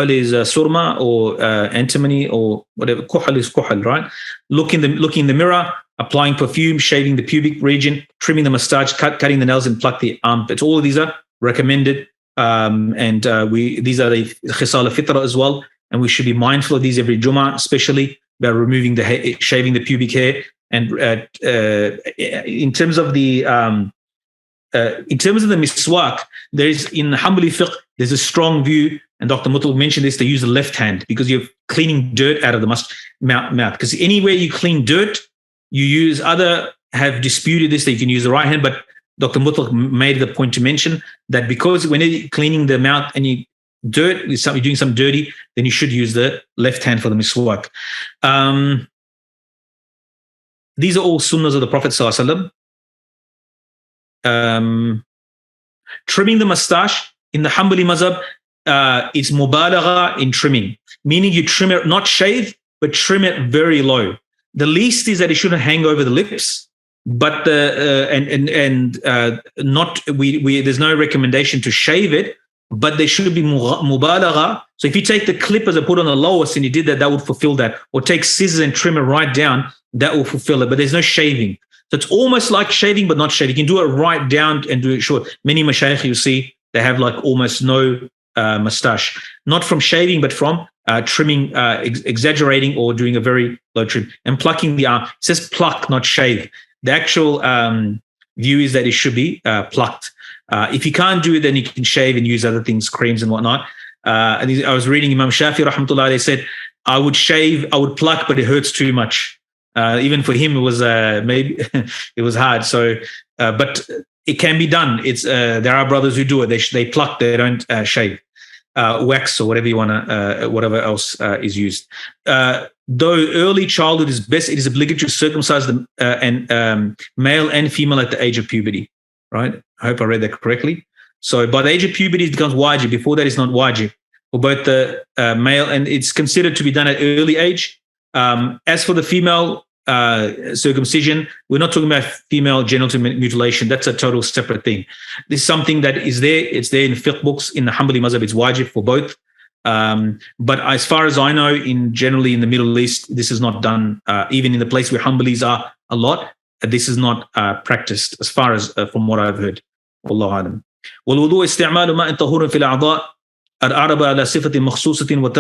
is surma or antimony or whatever. Kuhl is kuhl, right? Look in the mirror, applying perfume, shaving the pubic region, trimming the mustache, cutting the nails, and pluck the armpits. All of these are recommended, and these are the khisal al-fitra as well. And we should be mindful of these every Jummah, especially by removing the hair, shaving the pubic hair. And in terms of the miswak, there is in Hanbali fiqh, there's a strong view, and Dr. Mutlaq mentioned this, to use the left hand because you're cleaning dirt out of the mouth. Because anywhere you clean dirt, have disputed this, that you can use the right hand, but Dr. Mutlaq made the point to mention that because when you're cleaning the mouth and you're doing some dirty, then you should use the left hand for the miswak. These are all sunnahs of the Prophet ﷺ. Trimming the mustache in the Hanbali mazhab, it's mubalagha in trimming, meaning you trim it, not shave, but trim it very low. The least is that it shouldn't hang over the lips, but there's no recommendation to shave it, but there should be mubalagha. So if you take the clippers and put on the lowest and you did that, that would fulfill that. Or take scissors and trim it right down, that will fulfill it. But there's no shaving. So it's almost like shaving, but not shaving. You can do it right down and do it short. Many mashayikh you see, they have like almost no mustache. Not from shaving, but from trimming, exaggerating or doing a very low trim. And plucking the arm. It says pluck, not shave. The actual view is that it should be plucked. If you can't do it, then you can shave and use other things, creams and whatnot. And I was reading Imam Shafi rahmatullah, they said, I would pluck, but it hurts too much. Even for him, it was maybe it was hard. So, but it can be done. It's there are brothers who do it. They pluck, they don't shave, wax or whatever you want to, whatever else is used. Though early childhood is best, it is obligatory to circumcise the male and female at the age of puberty. Right? I hope I read that correctly. So by the age of puberty, it becomes wajib. Before that, it's not wajib for both the male, and it's considered to be done at early age. As for the female circumcision, we're not talking about female genital mutilation. That's a total separate thing. This is something that is there. It's there in fiqh books. In the Hanbali mazhab, it's wajib for both. But as far as I know, generally in the Middle East, this is not done. Even in the place where Hanbalis are a lot, this is not practiced as far as from what I've heard. Wallahu alam. والوضوء استعمال ماء طهور في الأعضاء الأعرب على صفة مخصوصة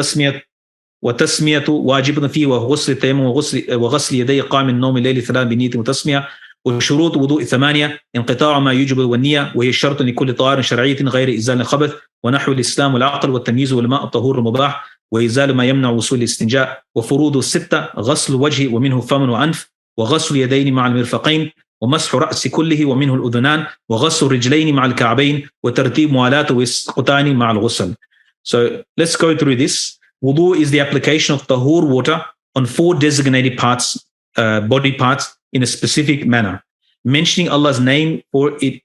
وتسمية واجب فيه وغسل التيمم وغسل يدي قام النوم الليل ثلاث بنية وتسمية وشروط وضوء 8 انقطاع ما يوجب والنية وهي شرط لكل طهارة شرعية غير إزالة الخبث ونحو الإسلام والعقل والتمييز والماء الطهور المباح وإزالة ما يمنع وصول الاستنجاء وفروض 6 غسل الوجه ومنه فم وأنف وغسل اليدين مع المرفقين ومسح رأس كله ومنه الأذنان وغسل الرجلين مع الكعبين وترتيب موالاة ويسقطان مع الغسل. So let's go through this. Wudu is the application of tahur water on 4 designated parts, body parts in a specific manner. Mentioning Allah's name for it,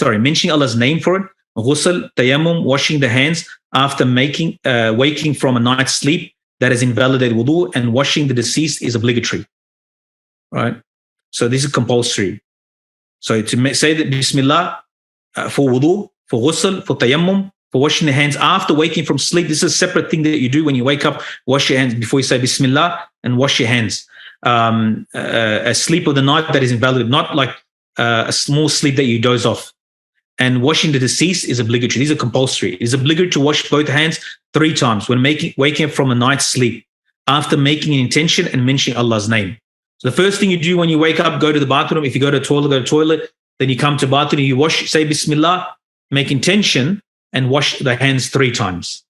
mentioning Allah's name for it, ghusl, tayammum, washing the hands after waking from a night's sleep that has invalidated wudu, and washing the deceased is obligatory. Right? So this is compulsory. So to say that Bismillah for wudu, for ghusl, for tayammum, for washing the hands after waking from sleep, this is a separate thing that you do when you wake up. Wash your hands before you say Bismillah and wash your hands. A sleep of the night that is invalid, not like a small sleep that you doze off. And washing the deceased is obligatory. These are compulsory. It is obligatory to wash both hands 3 times when waking up from a night's sleep, after making an intention and mentioning Allah's name. So the first thing you do when you wake up, go to the bathroom. If you go to the toilet, go to the toilet. Then you come to the bathroom, you wash, say Bismillah, make intention, and wash the hands 3 times.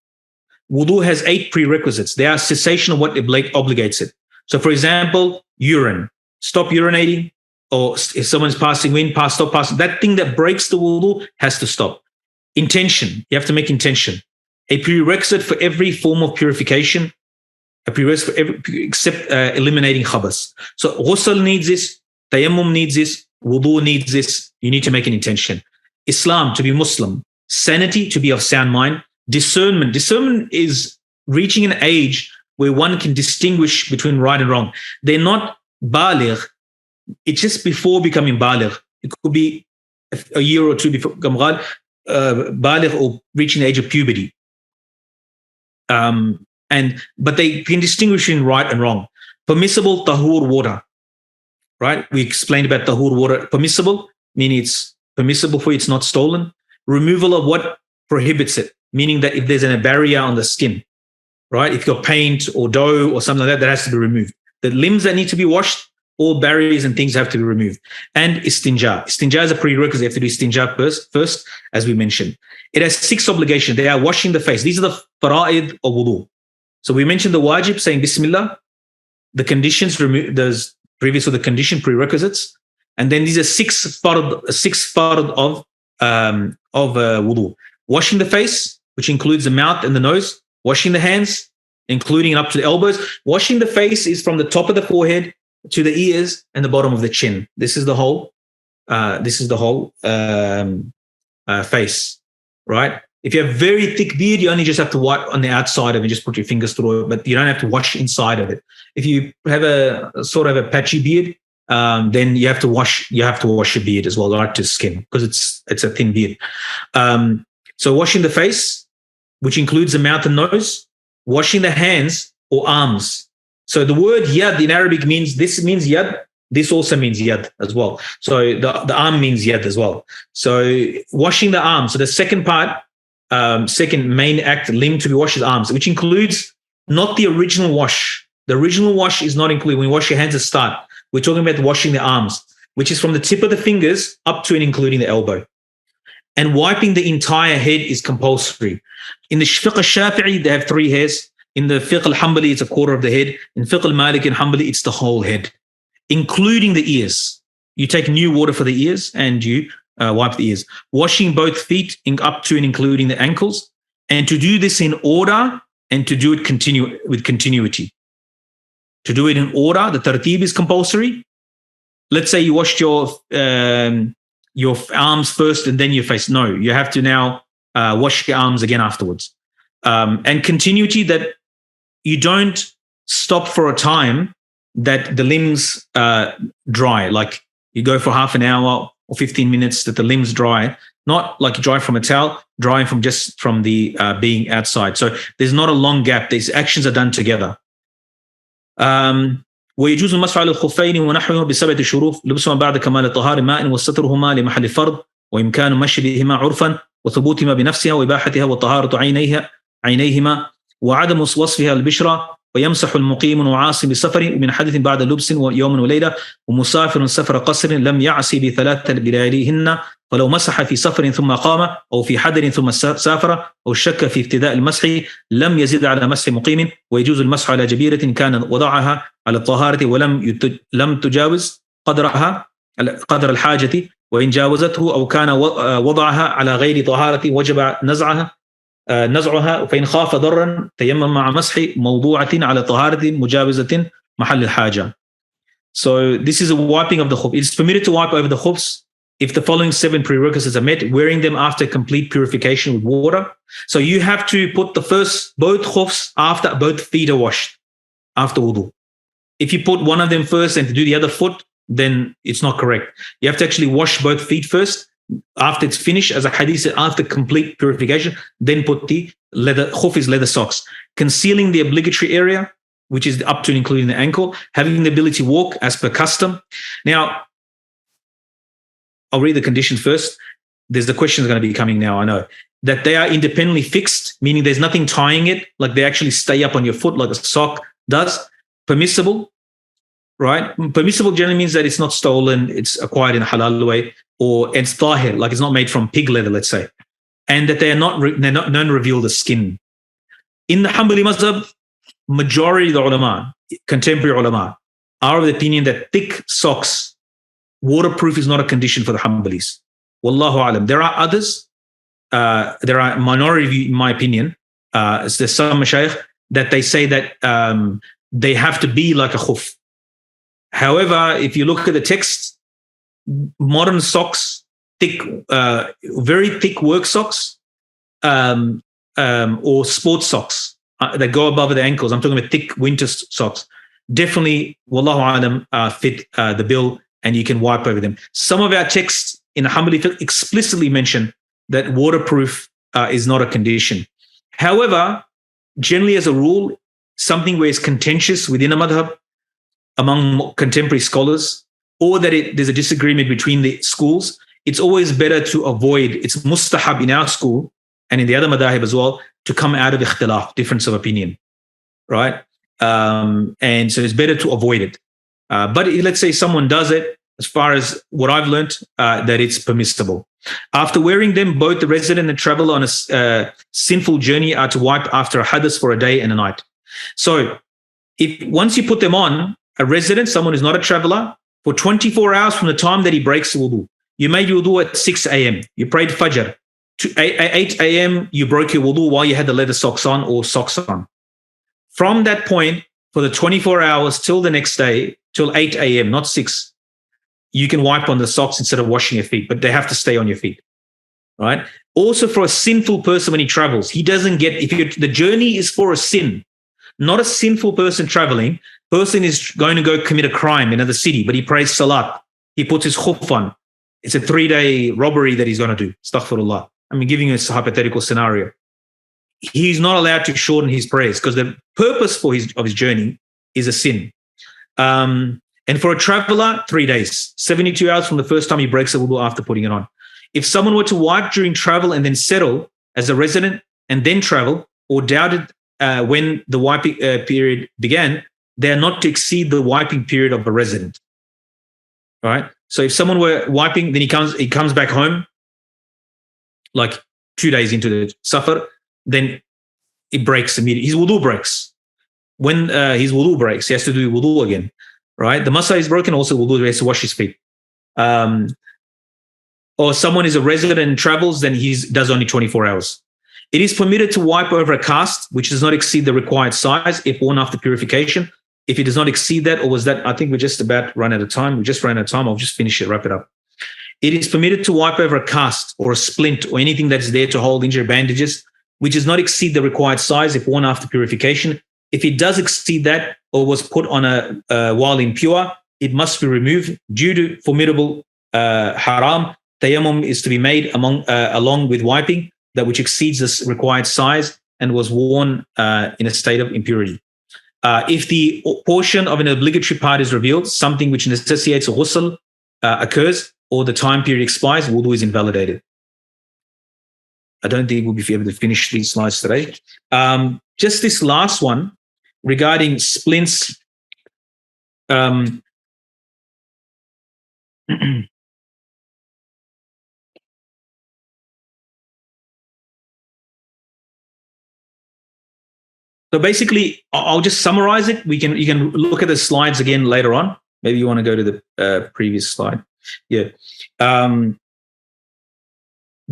Wudu has 8 prerequisites. They are cessation of what obligates it. So for example, urine. Stop urinating, or if someone's passing wind, stop passing. That thing that breaks the wudu has to stop. Intention. You have to make intention. A prerequisite for every form of purification, a prerequisite for except eliminating khabas. So ghusl needs this, tayammum needs this, wudu needs this. You need to make an intention. Islam, to be Muslim. Sanity, to be of sound mind. Discernment. Discernment is reaching an age where one can distinguish between right and wrong. They're not baligh. It's just before becoming baligh. It could be a year or 2 before becoming baligh or reaching the age of puberty. But they can distinguish between right and wrong. Permissible tahur water. Right? We explained about tahur water. Permissible, meaning it's permissible for you, it's not stolen. Removal of what prohibits it, meaning that if there's a barrier on the skin, right? If you've got paint or dough or something like that, that has to be removed. The limbs that need to be washed, all barriers and things have to be removed. And istinja. Istinja is a prerequisite. You have to do istinja first, as we mentioned. It has 6 obligations. They are washing the face. These are the fara'id of wudu. So we mentioned the wajib, saying Bismillah, the conditions, there's previous to the condition prerequisites. And then these are 6 farad of wudu. Washing the face, which includes the mouth and the nose. Washing the hands, including up to the elbows. Washing the face is from the top of the forehead to the ears and the bottom of the chin. This is the whole face, right? If you have very thick beard, you only just have to wipe on the outside of it, just put your fingers through it, but you don't have to wash inside of it. If you have a sort of a patchy beard, then you have to wash your beard as well, right to skin, because it's a thin beard. So washing the face, which includes the mouth and nose, washing the hands or arms. So the word yad in Arabic means yad. This also means yad as well. So the arm means yad as well. So washing the arms. So the second part, second main act, limb to be washed is arms, which includes not the original wash. The original wash is not included. When you wash your hands at start, we're talking about washing the arms, which is from the tip of the fingers up to and including the elbow. And wiping the entire head is compulsory. In the fiqh al-Shafi'i, they have 3 hairs. In the fiqh al-Hanbali, it's a quarter of the head. In fiqh al-Maliki and Hanbali, it's the whole head, including the ears. You take new water for the ears and you wipe the ears. Washing both feet up to and including the ankles. And to do this in order and to do it with continuity. To do it in order, the tartib is compulsory. Let's say you washed your arms first and then your face. No, you have to now wash your arms again afterwards. And continuity, that you don't stop for a time that the limbs dry. Like you go for half an hour or 15 minutes that the limbs dry, not like you dry from a towel, drying from the being outside. So there's not a long gap. These actions are done together. ويجوز المسح على الخفين ونحوهما ب7 شروط لبسهما بعد كمال الطهارة ماء وسترهما لمحل فرض وإمكان مشي بهما عرفا وثبوتهما بنفسها وإباحتها وطهارة عينيهما وعدم وصفها البشرة ويمسح المقيم وعاصي بسفر من حدث بعد لبس يوم وليلة ومسافر سفر قصر لم يعصي ب3 بلياليهن فلو مسح في سفر ثم قام أو في حدر ثم سافر أو شك في ابتداء المسح لم يزد على مسح مقيم ويجوز المسح على جبيرة كان وضعها على الطهارة لم تجاوز قدر الحاجة وإن جاوزته أو كان وضعها على غير طهارة وجب نزعها فإن خاف ضرا تيمم مع مسح موضوعة على طهارة مجاوزة محل الحاجة. So this is a wiping of the khuf. It's permitted to wipe over the khufs if the following 7 prerequisites are met, wearing them after complete purification with water. So you have to put both khufs after both feet are washed, after wudu. If you put one of them first and to do the other foot, then it's not correct. You have to actually wash both feet first. After it's finished, as a hadith said, after complete purification, then put the khuf is leather socks. Concealing the obligatory area, which is up to and including the ankle. Having the ability to walk as per custom. Now, I'll read the conditions first. There's the questions going to be coming now, I know. That they are independently fixed, meaning there's nothing tying it, like they actually stay up on your foot like a sock does. Permissible, right? Permissible generally means that it's not stolen, it's acquired in a halal way, or it's tahir, like it's not made from pig leather, let's say. And that they're not known to reveal the skin. In the Hanbali mazhab, majority of the ulama, contemporary ulama, are of the opinion that thick socks, waterproof is not a condition for the Hanbalis. Wallahu alam. There are others, there are a minority view, in my opinion, there's some Shaykh that they say that they have to be like a khuf. However, if you look at the text, modern socks, thick, very thick work socks, or sports socks that go above the ankles. I'm talking about thick winter socks. Definitely, wallahu alam, fit the bill, and you can wipe over them. Some of our texts in Hanbali fiqh explicitly mention that waterproof is not a condition. However, generally as a rule, something where it's contentious within a madhab among contemporary scholars, or that there's a disagreement between the schools, it's always better to avoid, it's mustahab in our school and in the other madahib as well, to come out of ikhtilaf, difference of opinion, right? And so it's better to avoid it. But let's say someone does it, as far as what I've learned, that it's permissible. After wearing them, both the resident and traveler on a sinful journey are to wipe after a hadith for a day and a night. So once you put them on, a resident, someone who's not a traveler, for 24 hours from the time that he breaks the wudu. You made your wudu at 6 a.m. You prayed fajr. To 8 a.m., you broke your wudu while you had the leather socks on or socks on. From that point, for the 24 hours till the next day, till 8 a.m., not 6, you can wipe on the socks instead of washing your feet, but they have to stay on your feet, right? Also, for a sinful person when he travels, he doesn't get, the journey is for a sin, not a sinful person traveling, Person is going to go commit a crime in another city, but he prays salat. He puts his khuf on. It's a 3-day robbery that he's going to do. Astaghfirullah. I'm giving you a hypothetical scenario. He's not allowed to shorten his prayers because the purpose of his journey is a sin. And for a traveler, 3 days, 72 hours from the first time he breaks the wudu after putting it on. If someone were to wipe during travel and then settle as a resident and then travel, or doubted when the wiping period began, they are not to exceed the wiping period of a resident. All right. So if someone were wiping, then he comes back home, like 2 days into the safar, then it breaks immediately. His wudu breaks. When his wudu breaks, he has to do wudu again. Right? The masa is broken, also wudu, he has to wash his feet. Or someone is a resident and travels, then he does only 24 hours. It is permitted to wipe over a cast which does not exceed the required size if worn after purification. If it does not exceed that, or was that, I think we're just about run out of time. We just ran out of time. I'll just finish it, wrap it up. It is permitted to wipe over a cast or a splint or anything that is there to hold injured bandages, which does not exceed the required size if worn after purification. If it does exceed that or was put on while impure, it must be removed due to formidable haram. Tayammum is to be made along with wiping that which exceeds this required size and was worn in a state of impurity. If the portion of an obligatory part is revealed, something which necessitates a ghusl occurs, or the time period expires, wudu is invalidated. I don't think we'll be able to finish these slides today. Just this last one regarding splints. So basically, I'll just summarize it. You can look at the slides again later on. Maybe you want to go to the previous slide. Yeah.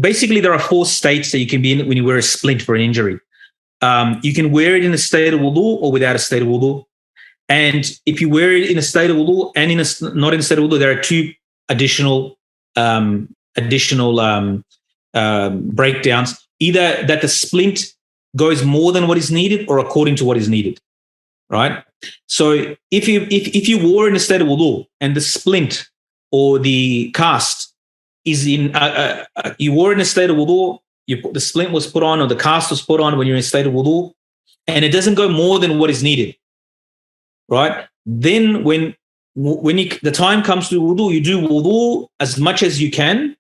Basically, there are 4 states that you can be in when you wear a splint for an injury. You can wear it in a state of wudu or without a state of wudu. And if you wear it in a state of wudu and not in a state of wudu, there are 2 additional breakdowns. Either that the splint goes more than what is needed or according to what is needed, right? So if you wore in a state of wudu and the splint or the cast is in, you wore in a state of wudu, the splint was put on or the cast was put on when you're in a state of wudu, and it doesn't go more than what is needed, right? Then when the time comes to wudu, you do wudu as much as you can,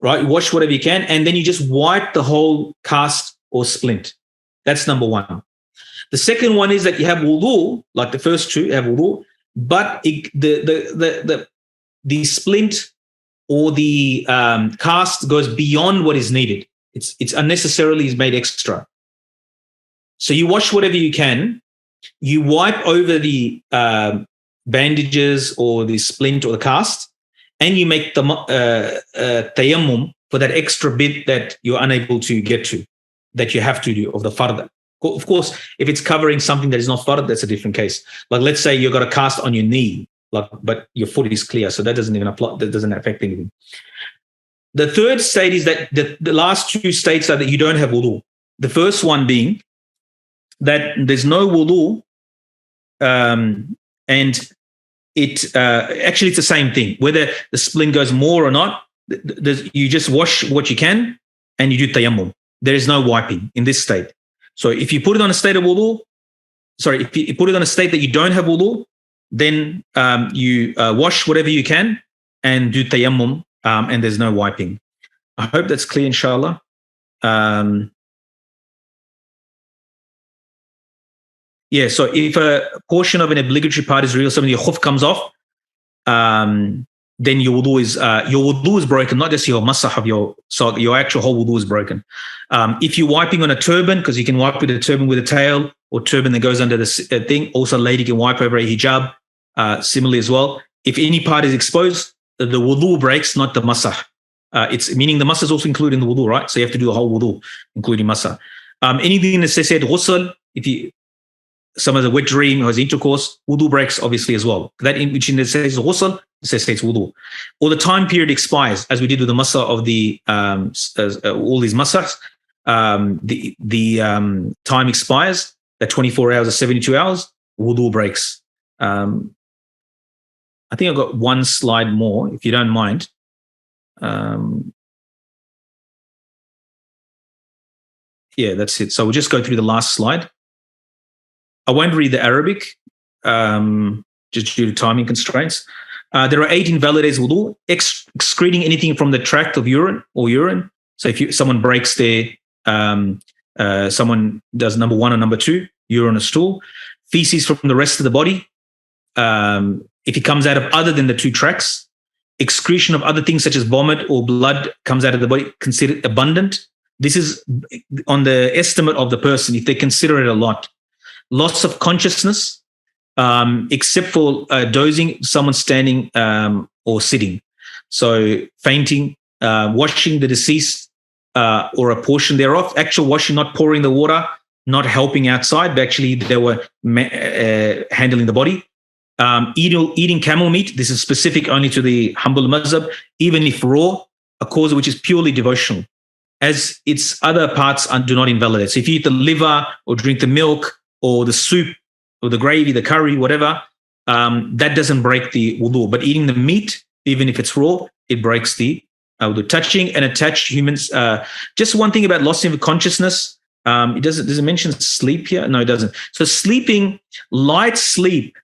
right? You wash whatever you can, and then you just wipe the whole cast or splint. That's number 1. The second one is that you have wudu, like the first 2 have wudu, but the splint or the cast goes beyond what is needed. It's unnecessarily is made extra. So you wash whatever you can, you wipe over the bandages or the splint or the cast, and you make the tayammum for that extra bit that you're unable to get to, that you have to do of the fard. Of course, if it's covering something that is not fard, that's a different case. Like let's say you've got a cast on your knee, but your foot is clear, so that doesn't even apply. That doesn't affect anything. The third state is that the last 2 states are that you don't have wudu. The first one being that there's no wudu, and it actually it's the same thing. Whether the splint goes more or not, you just wash what you can and you do tayammum. There is no wiping in this state. So if you put it on a state of wudu, if you put it on a state that you don't have wudu, then you wash whatever you can and do tayammum, and there's no wiping. I hope that's clear, inshallah. Yeah, so if a portion of an obligatory part is real, some of your khuf comes off, then your wudu is broken, not just your masah of your actual whole wudu is broken. If you're wiping on a turban, because you can wipe with a turban with a tail or turban that goes under the thing, also a lady can wipe over a hijab, similarly as well. If any part is exposed, the wudu breaks, not the masah. It's meaning the masah is also included in the wudu, right? So you have to do a whole wudu, including masah. Anything that says ghusl, someone has a wet dream or has intercourse, wudu breaks obviously as well. That in which says ghusl, it says wudu. Or the time period expires, as we did with the masah of the all these masahs. The time expires, that 24 hours or 72 hours, wudu breaks. I think I've got one slide more, if you don't mind. Yeah, that's it. So we'll just go through the last slide. I won't read the Arabic, just due to timing constraints. There are 8 invalidates wudu, excreting anything from the tract of urine or urine. So if someone breaks their, someone does number 1 or number 2, urine or stool, feces from the rest of the body. If it comes out of other than the 2 tracts, excretion of other things such as vomit or blood comes out of the body, considered abundant. This is on the estimate of the person, if they consider it a lot. Loss of consciousness, except for dozing, someone standing or sitting. So fainting, washing the deceased or a portion thereof, actual washing, not pouring the water, not helping outside, but actually they were handling the body. Eating camel meat, this is specific only to the Hanbali mazhab, even if raw, a cause which is purely devotional, as its other parts do not invalidate. So if you eat the liver or drink the milk or the soup or the gravy, the curry, whatever, that doesn't break the wudu. But eating the meat, even if it's raw, it breaks the wudu. Touching and attached humans. Just one thing about loss of consciousness. Does it mention sleep here? No, it doesn't. So sleeping, light sleep,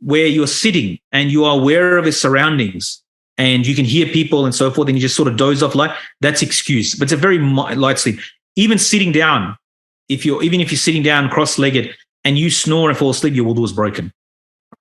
where you're sitting and you are aware of your surroundings and you can hear people and so forth, and you just sort of doze off light, that's excused. But it's a very light sleep. Even sitting down, even if you're sitting down cross-legged and you snore and fall asleep, your wudu is broken,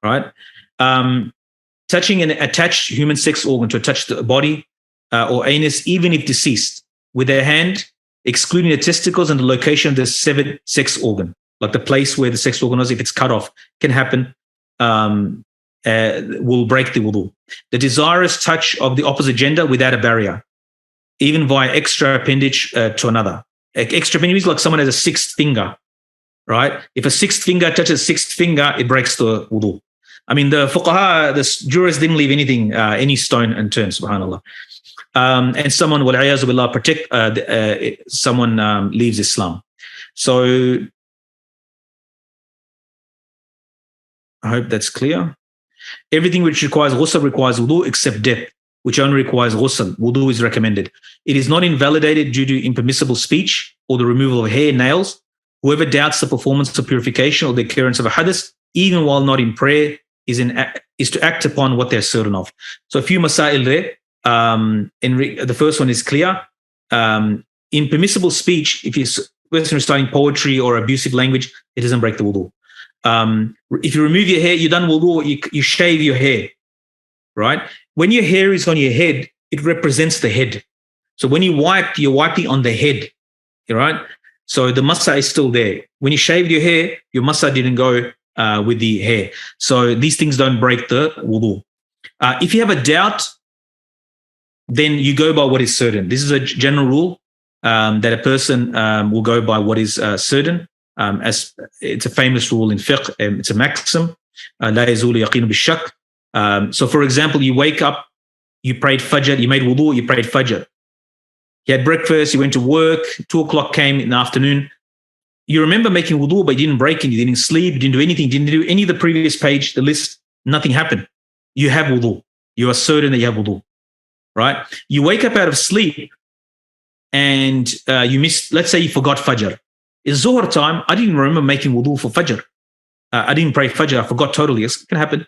right? Touching an attached human sex organ, to touch the body or anus, even if deceased, with their hand, excluding the testicles and the location of the severed sex organ, like the place where the sex organ is, if it's cut off, can happen, will break the wudu. The desirous touch of the opposite gender without a barrier, even via extra appendage to another. Extra appendage is like someone has a 6th finger, right? If a 6th finger touches a 6th finger, it breaks the wudu. I mean, the fuqaha, the jurists didn't leave anything, any stone unturned, subhanAllah. And someone, wal-iyazu billah, protect, someone leaves Islam. So I hope that's clear. Everything which requires ghusl requires wudu except death, which only requires ghusl. Wudu is recommended. It is not invalidated due to impermissible speech or the removal of hair, nails. Whoever doubts the performance of purification or the occurrence of a hadith, even while not in prayer, is to act upon what they're certain of. So a few masail there. The first one is clear. Impermissible speech, if you're reciting poetry or abusive language, it doesn't break the wudu. If you remove your hair, you're done wudu, you shave your hair, right? When your hair is on your head, it represents the head. So when you wipe, you're wiping on the head, right? So the masa is still there. When you shaved your hair, your masa didn't go with the hair. So these things don't break the wudu. If you have a doubt, then you go by what is certain. This is a general rule that a person will go by what is certain. As it's a famous rule in fiqh, it's a maxim. لا يزول يقين بالشك. So for example, you wake up, you prayed fajr, you made wudu, you prayed fajr. You had breakfast, you went to work, 2 o'clock came in the afternoon. You remember making wudu, but you didn't break it, you didn't sleep, you didn't do anything, you didn't do any of the previous page, the list, nothing happened. You have wudu. You are certain that you have wudu, right? You wake up out of sleep and you missed, let's say you forgot fajr. It's Zuhr time, I didn't remember making wudu for fajr. I didn't pray fajr, I forgot totally. It can happen.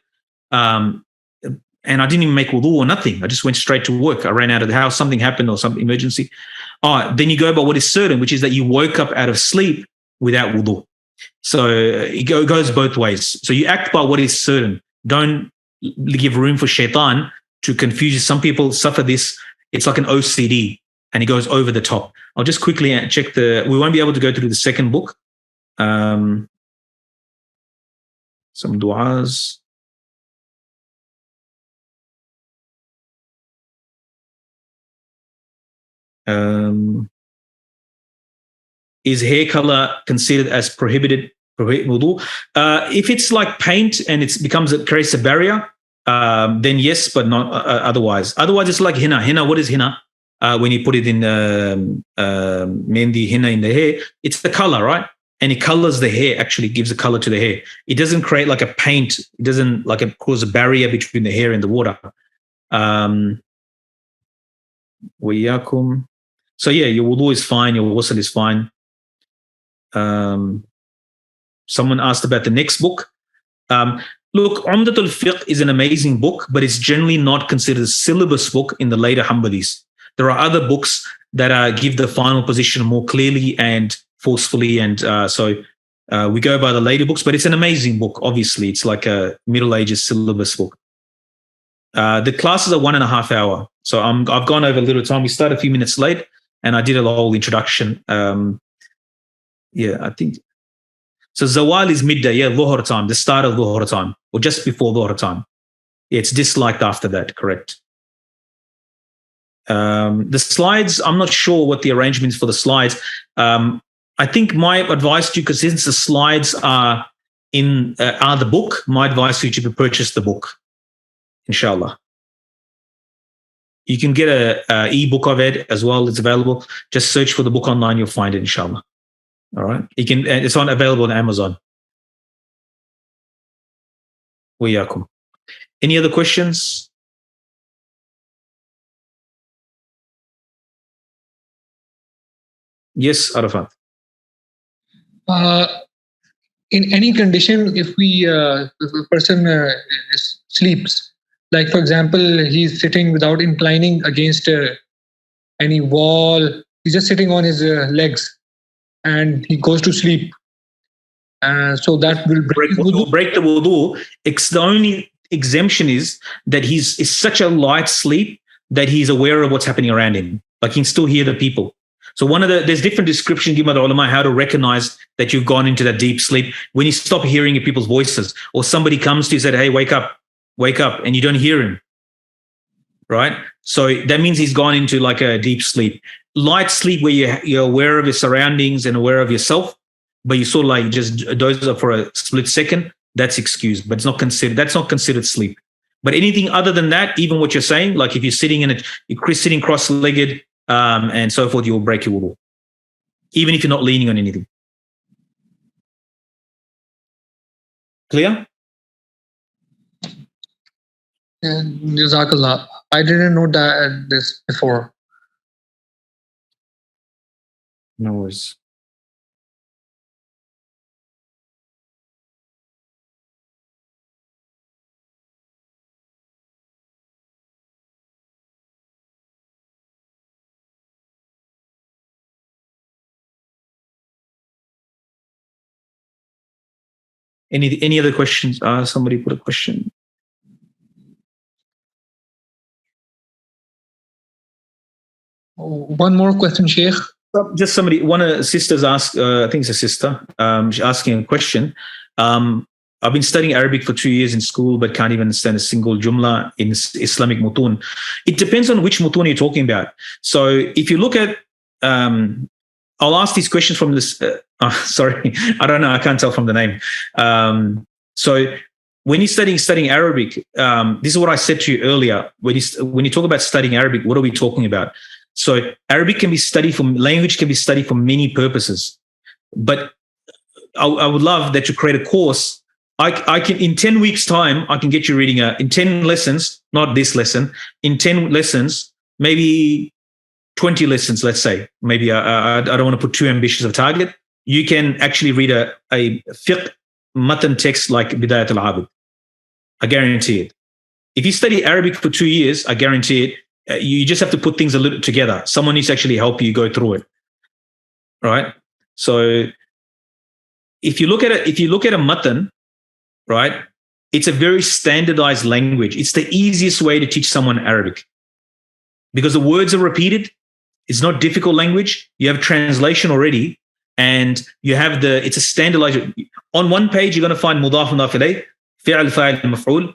And I didn't even make wudu or nothing. I just went straight to work. I ran out of the house, something happened or some emergency. Then you go by what is certain, which is that you woke up out of sleep without wudu. So it goes both ways. So you act by what is certain. Don't give room for shaitan to confuse you. Some people suffer this. It's like an OCD and it goes over the top. I'll just quickly check we won't be able to go through the second book. Some du'as. Is hair color considered as prohibited wudu? If it's like paint and it creates a barrier, then yes, but not otherwise. Otherwise, it's like henna. Henna, what is henna? When you put it in mehendi henna in the hair, it's the color, right? and it colors the hair, actually gives a color to the hair. It doesn't create like a paint. It doesn't like cause a barrier between the hair and the water. So yeah, your wudu is fine, your ghusl is fine. Someone asked about the next book. Look, Umdatul Fiqh is an amazing book, but it's generally not considered a syllabus book in the later Hanbalis. There are other books that give the final position more clearly and forcefully, and so we go by the later books, but it's an amazing book, obviously. It's like a Middle Ages syllabus book. The classes are 1.5 hours, so I've gone over a little time. We started a few minutes late, and I did a whole introduction. I think... So Zawal is midday, Dhuhr time, the start of Dhuhr time, or just before Dhuhr time. Yeah, it's disliked after that, correct. The slides, I'm not sure what the arrangement is for the slides. I think my advice to you, because since the slides are the book, my advice to you to purchase the book, inshallah. You can get a ebook of it as well. It's available. Just search for the book online. You'll find it, inshallah. All right. It's available on Amazon. وإياكم. Any other questions? Yes, Arafat. In any condition, if a person sleeps, like for example, he's sitting without inclining against any wall, he's just sitting on his legs, and he goes to sleep. So that will break the wudu. The only exemption is that it's such a light sleep that he's aware of what's happening around him. Like he can still hear the people. So there's different descriptions given by the ulama how to recognize that you've gone into that deep sleep. When you stop hearing people's voices, or somebody comes to you and said, "Hey, wake up," and you don't hear him. Right? So that means he's gone into like a deep sleep. Light sleep where you're aware of your surroundings and aware of yourself, but you sort of like just doze up for a split second, that's excused, but that's not considered sleep. But anything other than that, even what you're saying, like if you're sitting you're sitting cross-legged and so forth, you'll break your wudu, even if you're not leaning on anything. Clear? Jazakallah. I didn't know this before. No worries. Any other questions? Somebody put a question. One more question, Shaykh. Just somebody, sister's asked, I think it's a sister, she's asking a question. I've been studying Arabic for 2 years in school, but can't even understand a single jumla in Islamic mutun. It depends on which mutun you're talking about. So if you look at, I'll ask these questions from this, sorry, I don't know, I can't tell from the name. So when you're studying Arabic, this is what I said to you earlier. When you talk about studying Arabic, what are we talking about? So Arabic can be studied language can be studied for many purposes. But I would love that you create a course. I can, in 10 weeks time, I can get you reading in 10 lessons, not this lesson, in 10 lessons, maybe 20 lessons, let's say. Maybe I don't want to put too ambitious a target. You can actually read a fiqh matan text like Bidayatul, al-Abid. I guarantee it. If you study Arabic for 2 years, I guarantee it, you just have to put things a little together. Someone needs to actually help you go through it. Right? So if you look at a matan, right, it's a very standardized language. It's the easiest way to teach someone Arabic because the words are repeated. It's not difficult language. You have translation already, and you have it's a standardized. On one page, you're going to find mudaf mudaf ilayh, fi'l fa'il maf'ul.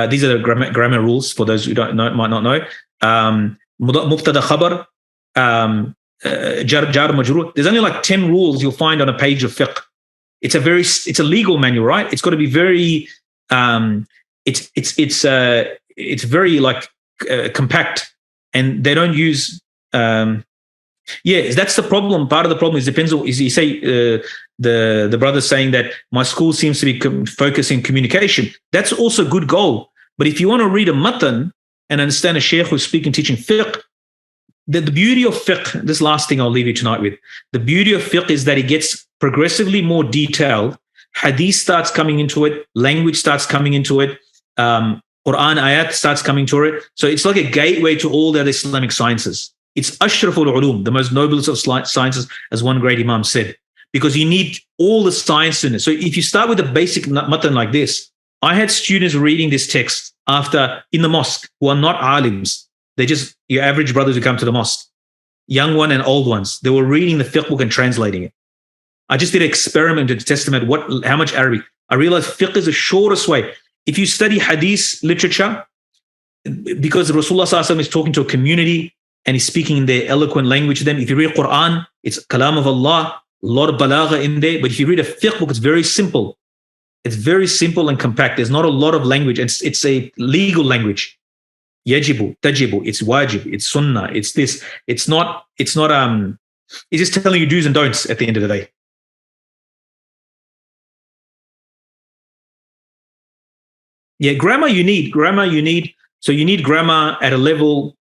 These are the grammar rules for those who might not know. Mubtada khabar, jar majroor. There's only like 10 rules you'll find on a page of fiqh. It's a legal manual, right? It's got to be very it's very like compact, and they don't use that's the problem. Part of the problem is depends on, is you say the brother saying that my school seems to be focusing communication. That's also a good goal. But if you want to read a matan and understand a sheikh who's speaking, teaching fiqh, the beauty of fiqh, this last thing I'll leave you tonight with, the beauty of fiqh is that it gets progressively more detailed. Hadith starts coming into it, language starts coming into it, Quran ayat starts coming to it. So it's like a gateway to all the other Islamic sciences. It's ashraful ulum, the most noblest of sciences, as one great Imam said, because you need all the science in it. So if you start with a basic matan like this, I had students reading this text in the mosque who are not alims. They're just your average brothers who come to the mosque, young one and old ones. They were reading the fiqh book and translating it. I just did an experiment to test them at how much Arabic. I realized fiqh is the shortest way. If you study hadith literature, because Rasulullah Sallallahu Alaihi Wasallam is talking to a community and he's speaking in their eloquent language to them. If you read Quran, it's kalam of Allah, a lot of balagha in there. But if you read a fiqh book, it's very simple. It's very simple and compact. There's not a lot of language. It's a legal language. Yajibu, tajibu, it's wajib, it's sunnah, it's this. It's just telling you do's and don'ts at the end of the day. Yeah, grammar you need. So you need grammar at a level,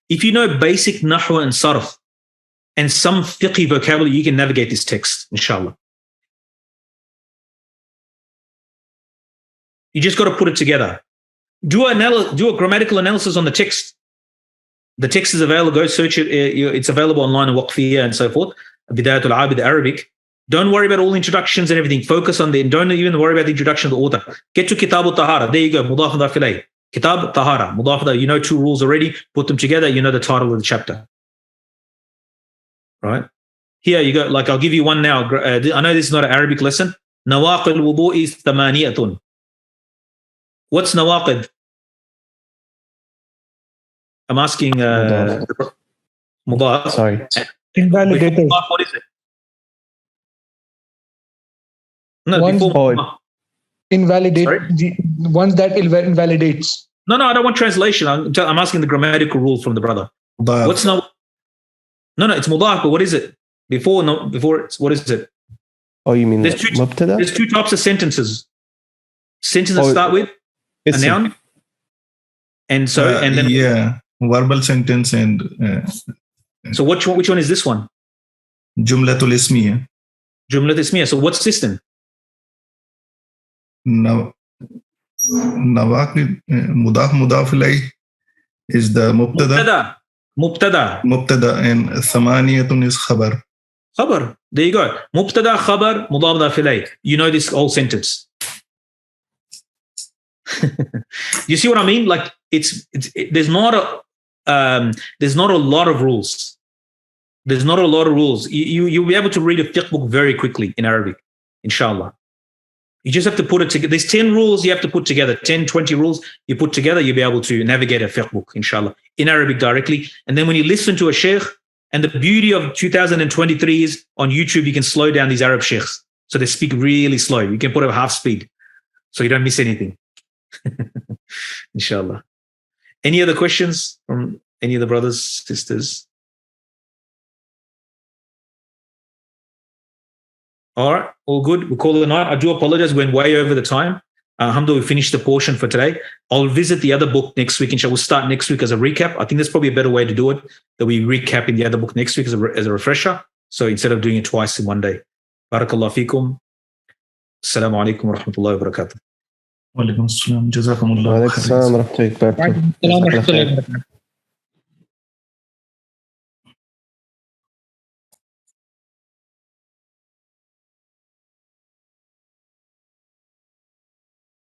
if you know basic nahwa and sarf and some fiqhi vocabulary, you can navigate this text, inshallah. You just got to put it together. Do a grammatical analysis on the text. The text is available. Go search it. It's available online in Waqfiyya and so forth. Bidayatul, al-Abid, Arabic. Don't worry about all the introductions and everything. Focus on don't even worry about the introduction of the author. Get to Kitab al-Tahara. There you go. Mudaf mudaf ilayh. Kitab Tahara. Mudaf mudaf. You know 2 rules already. Put them together. You know the title of the chapter. Right? Here you go. Like I'll give you one now. I know this is not an Arabic lesson. Nawaqil wudu'i thamaniyatun. What's nawaqid? I'm asking mudaf. Sorry. Invalidated. What is it? No, Invalidate the ones that invalidates. No, I don't want translation. I'm asking the grammatical rule from the brother. What's no? No, it's mudaf, but what is it? Before what is it? Oh, you mean there's two types of sentences. Sentences start with a noun. And so and then verbal sentence and so which one is this one? Jumlatul ismiya. Jumlatul ismiya. So what's this then? Nawaqid mudaf ilayh is the mubtada. Mubtada and thamaniyatun is khabar. Khabar. There you go. Mubtada, khabar, mudaf ilayh. You know this whole sentence. You see what I mean? Like there's not a lot of rules. There's not a lot of rules. You'll be able to read a fiqh book very quickly in Arabic, inshallah. You just have to put it together. There's 10 rules you have to put together, 10, 20 rules you put together, you'll be able to navigate a fiqh book, inshallah, in Arabic directly. And then when you listen to a sheikh, and the beauty of 2023 is on YouTube, you can slow down these Arab sheikhs. So they speak really slow. You can put it at half speed so you don't miss anything. Inshallah. Any other questions from any of the brothers, sisters? All right, all good. We'll call it a night. I do apologize. We went way over the time. Alhamdulillah, we finished the portion for today. I'll visit the other book next week. Inshallah, we'll start next week as a recap. I think that's probably a better way to do it, that we recap in the other book next week as a refresher. So instead of doing it twice in one day. Barakallah fikum. Assalamu alaikum wa rahmatullahi wa barakatuh. Wa alaikum assalam. Jazakumullah. Wa alaikum assalam wa rahmatullahi wa barakatuh.